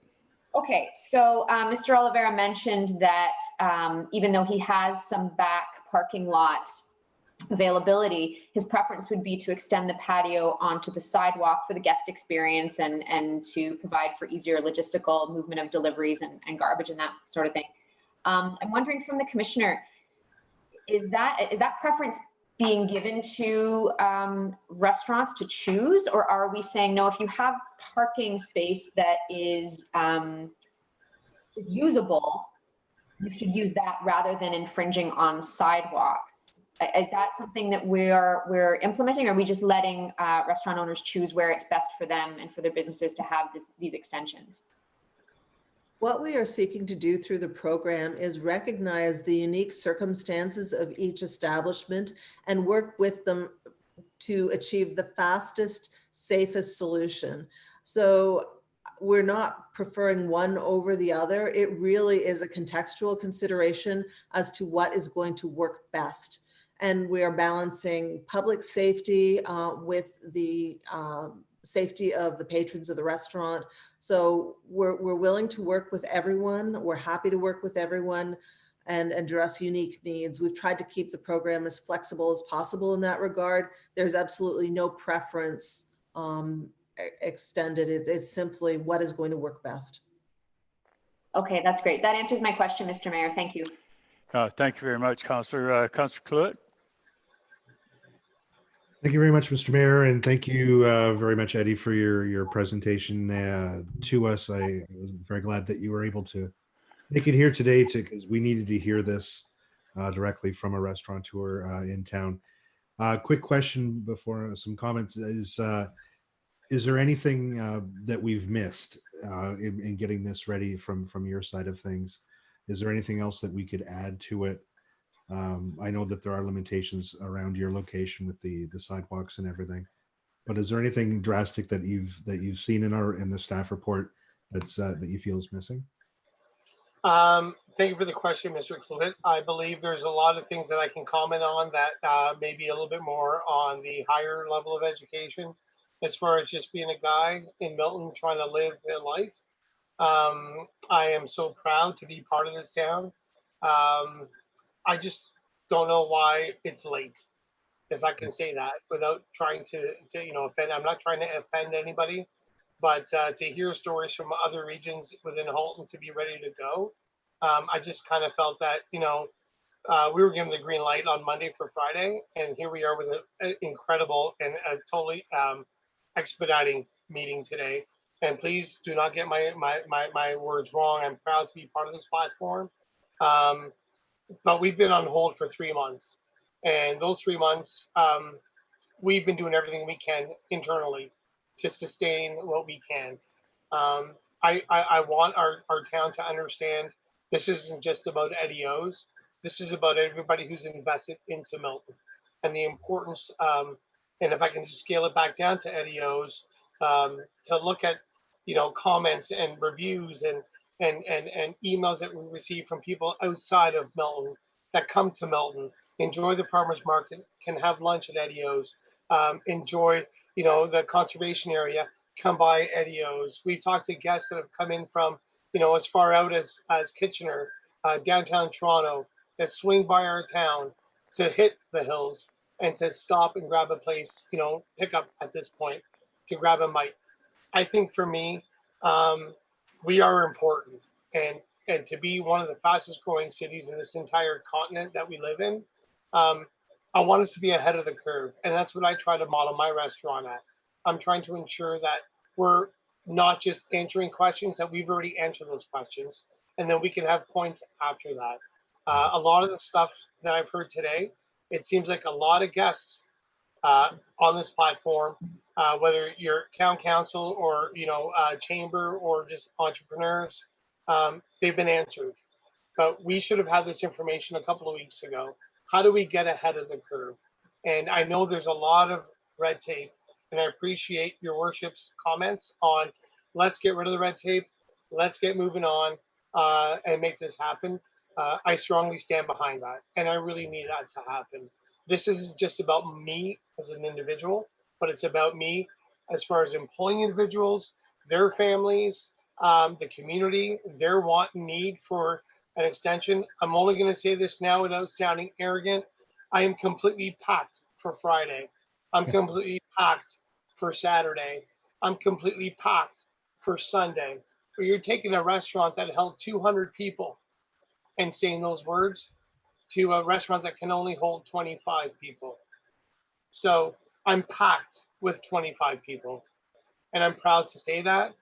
Okay, so Mr. Oliveira mentioned that even though he has some back parking lot availability, his preference would be to extend the patio onto the sidewalk for the guest experience and to provide for easier logistical movement of deliveries and garbage and that sort of thing. I'm wondering from the commissioner, is that preference being given to restaurants to choose, or are we saying, no, if you have parking space that is usable, you should use that rather than infringing on sidewalks? Is that something that we're implementing, or are we just letting restaurant owners choose where it's best for them and for their businesses to have these extensions? What we are seeking to do through the program is recognize the unique circumstances of each establishment and work with them to achieve the fastest, safest solution. So we're not preferring one over the other. It really is a contextual consideration as to what is going to work best. And we are balancing public safety with the safety of the patrons of the restaurant. So we're willing to work with everyone. We're happy to work with everyone and address unique needs. We've tried to keep the program as flexible as possible in that regard. There's absolutely no preference extended. It's simply what is going to work best. Okay, that's great. That answers my question, Mr. Mayor. Thank you. Thank you very much, Councillor. Councillor Cluett. Thank you very much, Mr. Mayor, and thank you very much, Eddie, for your presentation to us. I was very glad that you were able to make it here today because we needed to hear this directly from a restaurateur in town. Quick question before some comments is there anything that we've missed in getting this ready from your side of things? Is there anything else that we could add to it? I know that there are limitations around your location with the sidewalks and everything, but is there anything drastic that you've seen in the staff report that's that you feel is missing? Thank you for the question, Mr. Cluett. I believe there's a lot of things that I can comment on that may be a little bit more on the higher level of education, as far as just being a guy in Milton trying to live their life. I am so proud to be part of this town. I just don't know why it's late, if I can say that without trying to offend. I'm not trying to offend anybody, but to hear stories from other regions within Halton to be ready to go, I just kind of felt that, we were given the green light on Monday for Friday, and here we are with an incredible and a totally expediting meeting today. And please do not get my words wrong. I'm proud to be part of this platform. But we've been on hold for 3 months, and those 3 months, we've been doing everything we can internally to sustain what we can. I want our town to understand this isn't just about EDOs. This is about everybody who's invested into Milton and the importance. And if I can just scale it back down to EDOs, to look at, comments and reviews and emails that we receive from people outside of Milton that come to Milton, enjoy the farmers market, can have lunch at EDOs, enjoy, the conservation area, come by Eddie O's. We've talked to guests that have come in from, as far out as Kitchener, downtown Toronto, that swing by our town to hit the hills and to stop and grab a place, pick up at this point to grab a mic. I think for me, we are important, and to be one of the fastest growing cities in this entire continent that we live in, I want us to be ahead of the curve, and that's what I try to model my restaurant at. I'm trying to ensure that we're not just answering questions, that we've already answered those questions, and then we can have points after that. A lot of the stuff that I've heard today, it seems like a lot of guests on this platform, whether you're town council or chamber or just entrepreneurs, they've been answered. But we should have had this information a couple of weeks ago. How do we get ahead of the curve? And I know there's a lot of red tape, and I appreciate your worship's comments on let's get rid of the red tape, let's get moving on, and make this happen. I strongly stand behind that, and I really need that to happen. This isn't just about me as an individual, but it's about me as far as employing individuals, their families, the community, their want and need for an extension. I'm only going to say this now without sounding arrogant. I am completely packed for Friday. I'm completely packed for Saturday. I'm completely packed for Sunday. But you're taking a restaurant that held 200 people and saying those words to a restaurant that can only hold 25 people. So I'm packed with 25 people, and I'm proud to say that,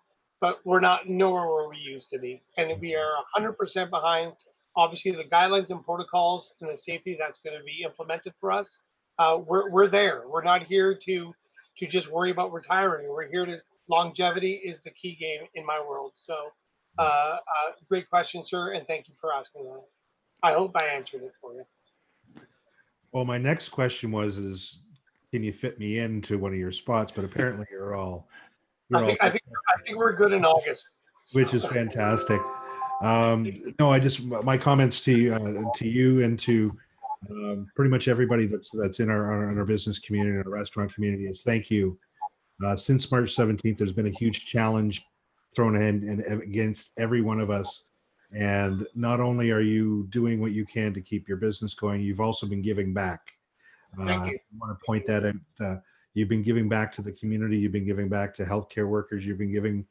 but we're not nowhere where we used to be. And we are 100% behind, obviously, the guidelines and protocols and the safety that's going to be implemented for us. We're there. We're not here to just worry about retiring. We're here to, longevity is the key game in my world. So great question, sir, and thank you for asking that. I hope I answered it for you. Well, my next question is can you fit me into one of your spots? But apparently I think we're good in August, which is fantastic. No, my comments to you and to pretty much everybody that's in our business community, our restaurant community, is thank you. Since March 17th, there's been a huge challenge thrown in against every one of us. And not only are you doing what you can to keep your business going, you've also been giving back. Thank you. I want to point that out. You've been giving back to the community. You've been giving back to healthcare workers. You've been giving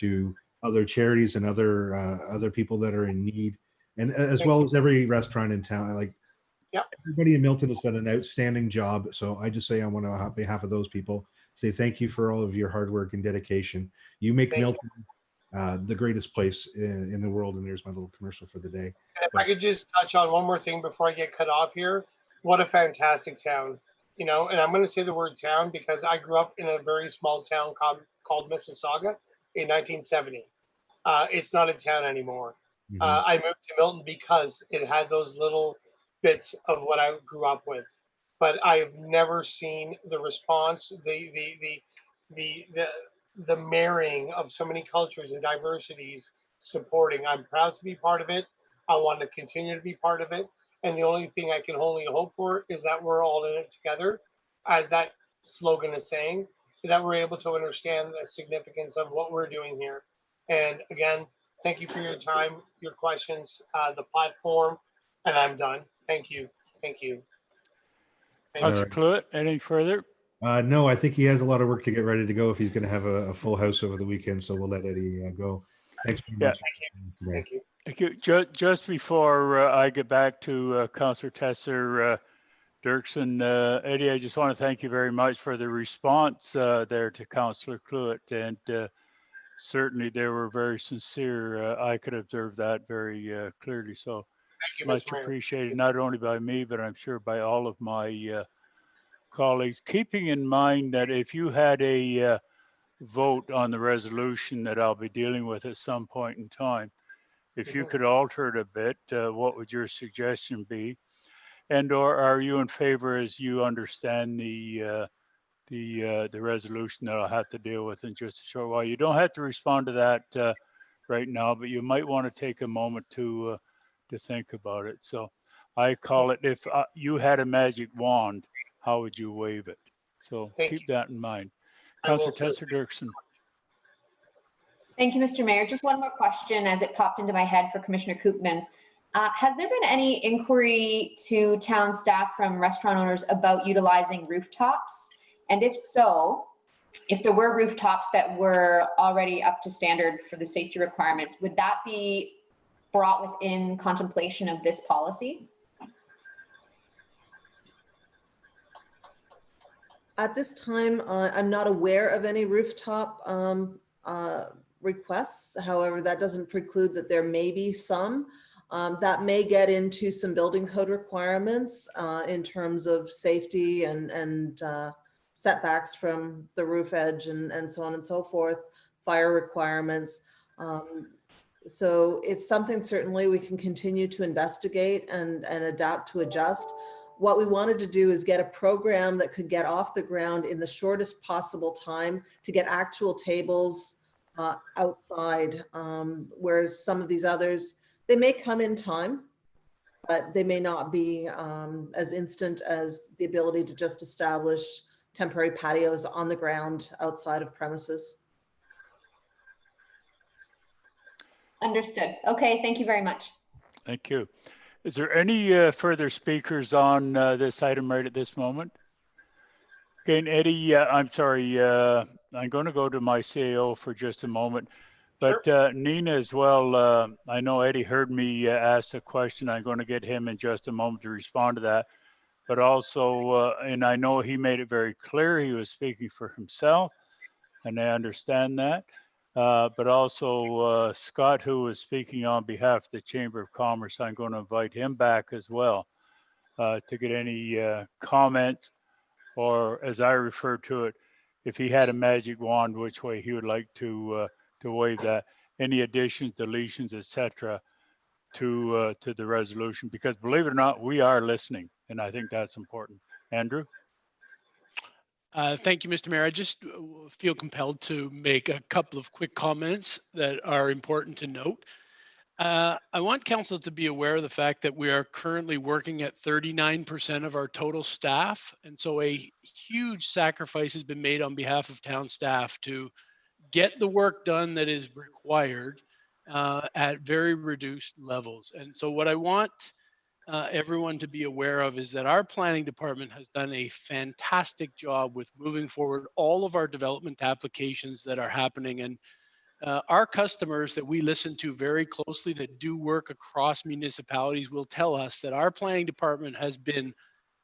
to other charities and other people that are in need, and as well as every restaurant in town. Like, everybody in Milton has done an outstanding job. So I just say, I want to, on behalf of those people, say thank you for all of your hard work and dedication. You make Milton the greatest place in the world. And there's my little commercial for the day. And if I could just touch on one more thing before I get cut off here. What a fantastic town, and I'm going to say the word town because I grew up in a very small town called Mississauga in 1970. It's not a town anymore. Mm-hmm. I moved to Milton because it had those little bits of what I grew up with, but I've never seen the response, the marrying of so many cultures and diversities supporting. I'm proud to be part of it. I want to continue to be part of it. And the only thing I can only hope for is that we're all in it together, as that slogan is saying, so that we're able to understand the significance of what we're doing here. And again, thank you for your time, your questions, the platform, and I'm done. Thank you. Thank you. Councillor Cluett, any further? No, I think he has a lot of work to get ready to go if he's going to have a full house over the weekend. So we'll let Eddie go. Thanks very much. Thank you. Thank you. Just before I get back to Councillor Tesser Dirksen, Eddie, I just want to thank you very much for the response there to Councillor Cluett, and certainly they were very sincere. I could observe that very clearly. So thank you, much appreciated, not only by me, but I'm sure by all of my colleagues. Keeping in mind that if you had a vote on the resolution that I'll be dealing with at some point in time, if you could alter it a bit, what would your suggestion be? And or are you in favor, as you understand the resolution that I'll have to deal with in just a short while? You don't have to respond to that right now, but you might want to take a moment to think about it. So I call it, if you had a magic wand, how would you wave it? So keep that in mind. Councillor Tesser Dirksen. Thank you, Mr. Mayor. Just one more question as it popped into my head for Commissioner Koopmans. Has there been any inquiry to town staff from restaurant owners about utilizing rooftops? And if so, if there were rooftops that were already up to standard for the safety requirements, would that be brought within contemplation of this policy? At this time, I'm not aware of any rooftop requests. However, that doesn't preclude that there may be some. That may get into some building code requirements in terms of safety and setbacks from the roof edge and so on and so forth, fire requirements. So it's something certainly we can continue to investigate and adapt to adjust. What we wanted to do is get a program that could get off the ground in the shortest possible time to get actual tables outside, whereas some of these others, they may come in time, but they may not be as instant as the ability to just establish temporary patios on the ground outside of premises. Understood. Okay, thank you very much. Thank you. Is there any further speakers on this item right at this moment? Okay, and Eddie, I'm sorry, I'm going to go to my CAO for just a moment, but Nina as well, I know Eddie heard me ask a question. I'm going to get him in just a moment to respond to that, but also, and I know he made it very clear he was speaking for himself, and I understand that. But also Scott, who was speaking on behalf of the Chamber of Commerce, I'm going to invite him back as well to get any comments, or as I refer to it, if he had a magic wand, which way he would like to wave that, any additions, deletions, etc., to the resolution. Because believe it or not, we are listening, and I think that's important. Andrew. Thank you, Mr. Mayor. I just feel compelled to make a couple of quick comments that are important to note. I want council to be aware of the fact that we are currently working at 39% of our total staff. And so a huge sacrifice has been made on behalf of town staff to get the work done that is required at very reduced levels. And so what I want everyone to be aware of is that our planning department has done a fantastic job with moving forward all of our development applications that are happening. And our customers that we listen to very closely that do work across municipalities will tell us that our planning department has been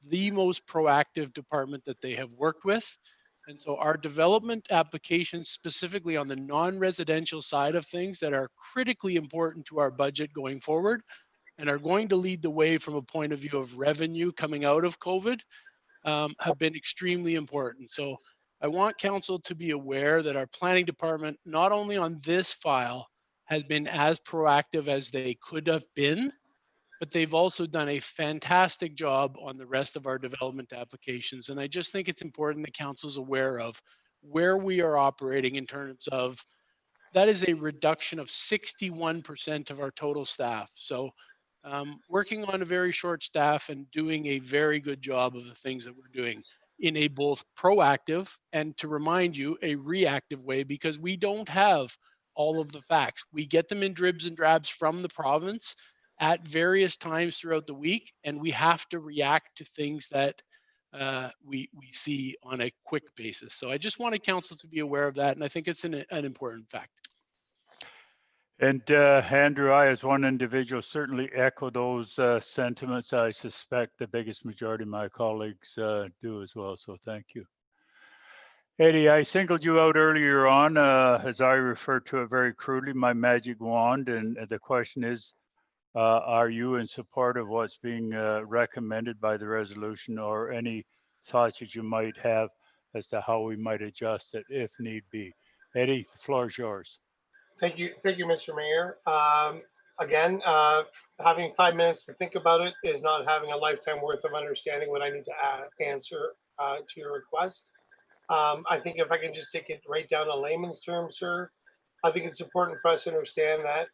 the most proactive department that they have worked with. And so our development applications, specifically on the non-residential side of things that are critically important to our budget going forward, and are going to lead the way from a point of view of revenue coming out of COVID, have been extremely important. So I want council to be aware that our planning department, not only on this file, has been as proactive as they could have been, but they've also done a fantastic job on the rest of our development applications. And I just think it's important that council's aware of where we are operating in terms of, that is a reduction of 61% of our total staff. So working on a very short staff and doing a very good job of the things that we're doing in a both proactive and, to remind you, a reactive way, because we don't have all of the facts. We get them in dribs and drabs from the province at various times throughout the week, and we have to react to things that we see on a quick basis. So I just wanted council to be aware of that, and I think it's an important fact. And Andrew, I, as one individual, certainly echo those sentiments. I suspect the biggest majority of my colleagues do as well. So thank you. Eddie, I singled you out earlier on, as I refer to it very crudely, my magic wand. And the question is, are you in support of what's being recommended by the resolution, or any thoughts that you might have as to how we might adjust it if need be? Eddie, the floor is yours. Thank you, Mr. Mayor. Again, having 5 minutes to think about it is not having a lifetime worth of understanding what I need to answer to your request. I think if I can just take it right down to layman's terms, sir, I think it's important for us to understand that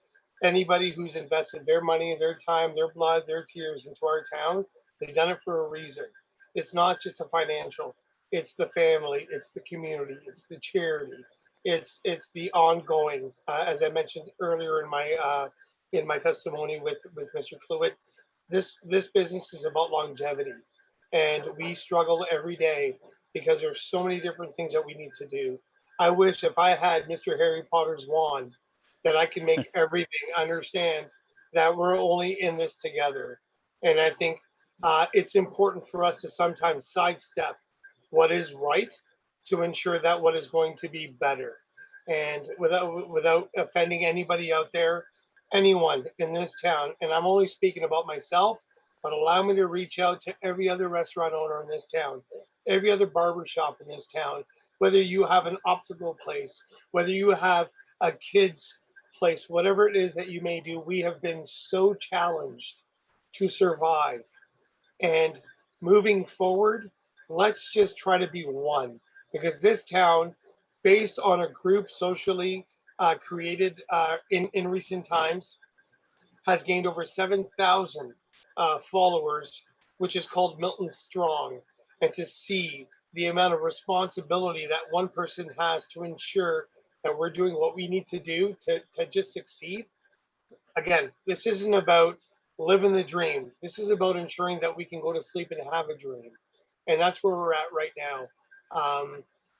anybody who's invested their money, their time, their blood, their tears into our town, they've done it for a reason. It's not just a financial, it's the family, it's the community, it's the charity, It's the ongoing, as I mentioned earlier in my testimony with Mr. Cluitt. This business is about longevity, and we struggle every day because there's so many different things that we need to do. I wish if I had Mr. Harry Potter's wand that I could make everything understand that we're only in this together. And I think it's important for us to sometimes sidestep what is right to ensure that what is going to be better. And without offending anybody out there, anyone in this town, and I'm only speaking about myself, but allow me to reach out to every other restaurant owner in this town, every other barber shop in this town, whether you have an optical place, whether you have a kid's place, whatever it is that you may do, we have been so challenged to survive. And moving forward, let's just try to be one, because this town, based on a group socially created in recent times, has gained over 7,000 followers, which is called Milton Strong. And to see the amount of responsibility that one person has to ensure that we're doing what we need to do to just succeed. Again, this isn't about living the dream. This is about ensuring that we can go to sleep and have a dream. And that's where we're at right now.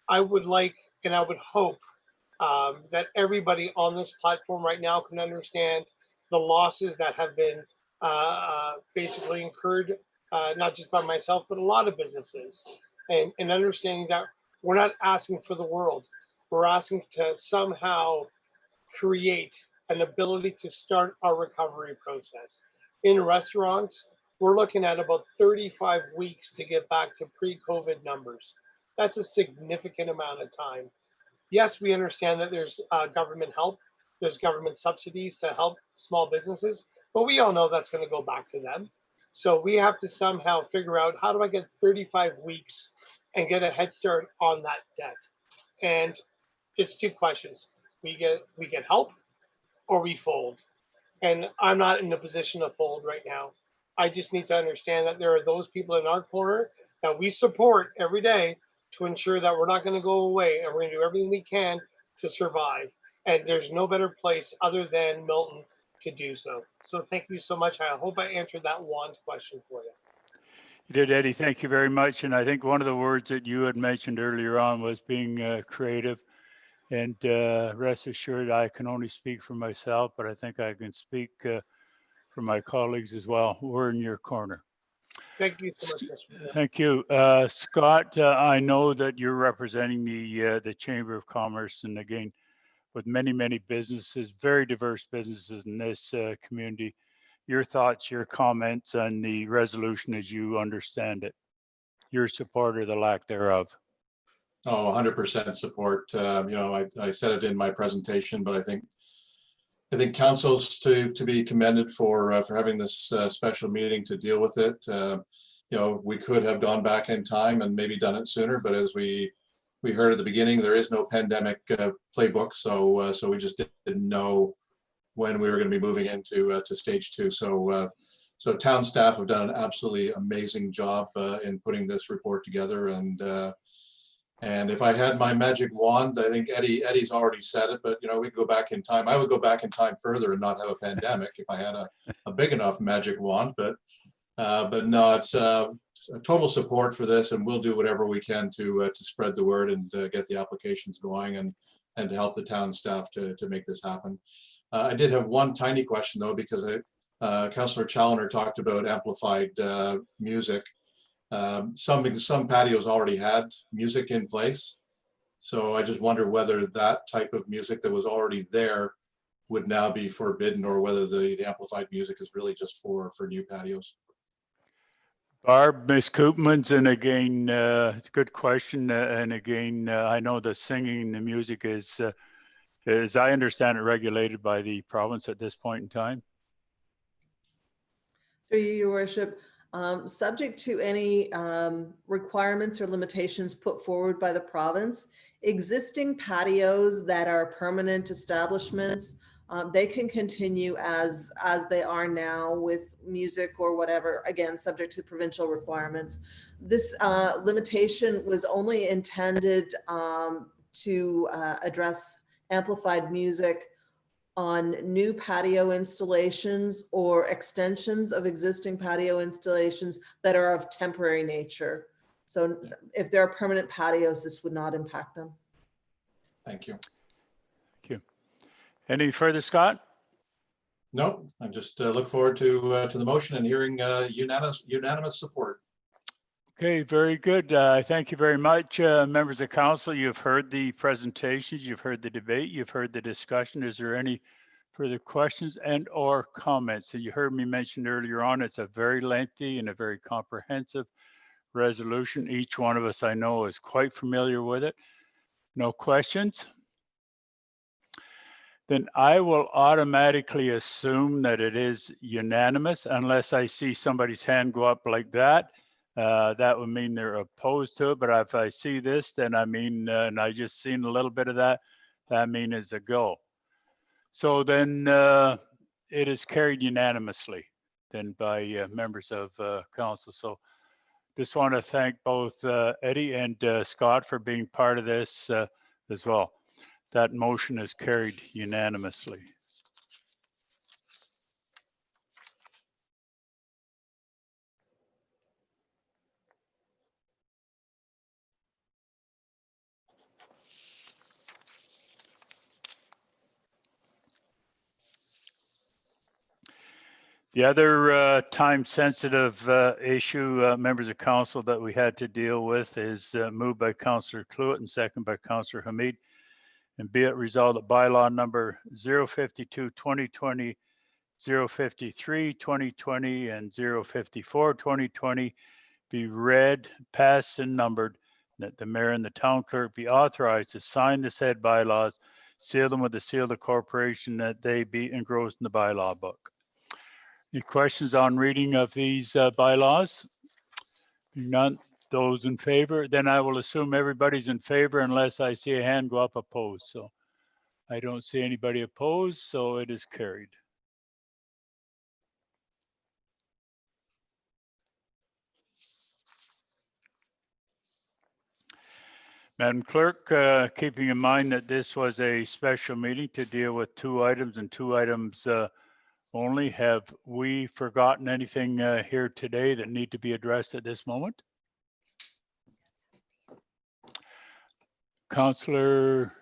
I would like, and I would hope that everybody on this platform right now can understand the losses that have been basically incurred, not just by myself, but a lot of businesses. And understanding that we're not asking for the world. We're asking to somehow create an ability to start our recovery process. In restaurants, we're looking at about 35 weeks to get back to pre-COVID numbers. That's a significant amount of time. Yes, we understand that there's government help, there's government subsidies to help small businesses, but we all know that's going to go back to them. So we have to somehow figure out, how do I get 35 weeks and get a head start on that debt? And it's two questions. We get help, or we fold. And I'm not in a position to fold right now. I just need to understand that there are those people in our corner that we support every day to ensure that we're not going to go away, and we're going to do everything we can to survive. And there's no better place other than Milton to do so. So thank you so much. I hope I answered that one question for you. You did, Eddie. Thank you very much. And I think one of the words that you had mentioned earlier on was being creative. And rest assured, I can only speak for myself, but I think I can speak for my colleagues as well. We're in your corner. Thank you so much, Mr. Chair. Thank you. Scott, I know that you're representing the Chamber of Commerce, and again, with many, many businesses, very diverse businesses in this community. Your thoughts, your comments on the resolution as you understand it, your support or the lack thereof. Oh, 100% support. I said it in my presentation, but I think council's to be commended for having this special meeting to deal with it. We could have gone back in time and maybe done it sooner, but as we heard at the beginning, there is no pandemic playbook, so we just didn't know when we were going to be moving into to stage 2. So town staff have done an absolutely amazing job in putting this report together, and if I had my magic wand, I think Eddie's already said it, but we could go back in time. I would go back in time further and not have a pandemic if I had a big enough magic wand. But no, it's a total support for this, and we'll do whatever we can to spread the word and get the applications going and to help the town staff to make this happen. I did have one tiny question though, because Councillor Challoner talked about amplified music. Some patios already had music in place, so I just wonder whether that type of music that was already there would now be forbidden, or whether the amplified music is really just for new patios. Barb, Ms. Koopmans, and again, it's a good question. And again, I know the singing, the music is, as I understand it, regulated by the province at this point in time. Through you, Your Worship. Subject to any requirements or limitations put forward by the province, existing patios that are permanent establishments, they can continue as they are now with music or whatever, again, subject to provincial requirements. This limitation was only intended to address amplified music on new patio installations or extensions of existing patio installations that are of temporary nature. So if there are permanent patios, this would not impact them. Thank you. Thank you. Any further, Scott? No, I just look forward to the motion and hearing unanimous support. Okay, very good. Thank you very much, members of council. You've heard the presentations, you've heard the debate, you've heard the discussion. Is there any further questions and or comments? And you heard me mention earlier on, it's a very lengthy and a very comprehensive resolution. Each one of us, I know, is quite familiar with it. No questions? Then I will automatically assume that it is unanimous unless I see somebody's hand go up like that. That would mean they're opposed to it. But if I see this, then I mean, and I just seen a little bit of that, that means it's a go. So then it is carried unanimously then by members of council. So just want to thank both Eddie and Scott for being part of this as well. That motion is carried unanimously. The other time-sensitive issue, members of council, that we had to deal with is moved by Councillor Cluett and second by Councillor Hamid. And be it resolved that bylaw number 052-2020, 053-2020, and 054-2020 be read, passed, and numbered, that the mayor and the town clerk be authorized to sign the said bylaws, seal them with the seal of the corporation, that they be engrossed in the bylaw book. Any questions on reading of these bylaws? None. Those in favor, then I will assume everybody's in favor unless I see a hand go up opposed. So I don't see anybody opposed, so it is carried. Madam Clerk, keeping in mind that this was a special meeting to deal with 2 items and 2 items only, have we forgotten anything here today that need to be addressed at this moment? Councillor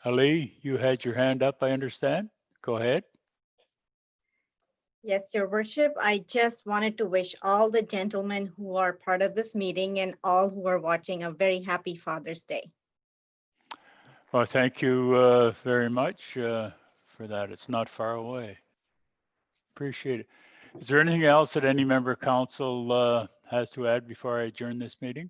Ali, you had your hand up, I understand. Go ahead. Yes, Your Worship. I just wanted to wish all the gentlemen who are part of this meeting and all who are watching a very happy Father's Day. Well, thank you very much for that. It's not far away. Appreciate it. Is there anything else that any member of council has to add before I adjourn this meeting?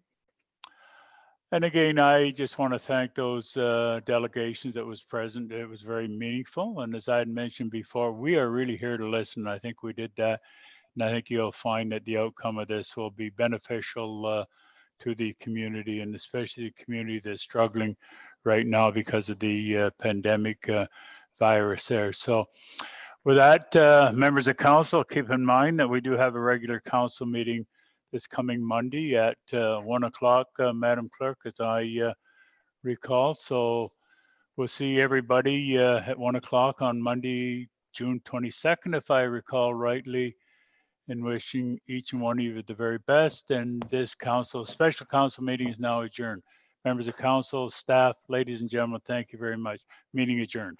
And again, I just want to thank those delegations that was present. It was very meaningful. And as I had mentioned before, we are really here to listen. I think we did that. And I think you'll find that the outcome of this will be beneficial to the community, and especially the community that's struggling right now because of the pandemic virus there. So with that, members of council, keep in mind that we do have a regular council meeting this coming Monday at 1 o'clock, Madam Clerk, as I recall. So we'll see everybody at 1 o'clock on Monday, June 22nd, if I recall rightly, and wishing each and one of you the very best. And this special council meeting is now adjourned. Members of council, staff, ladies and gentlemen, thank you very much. Meeting adjourned.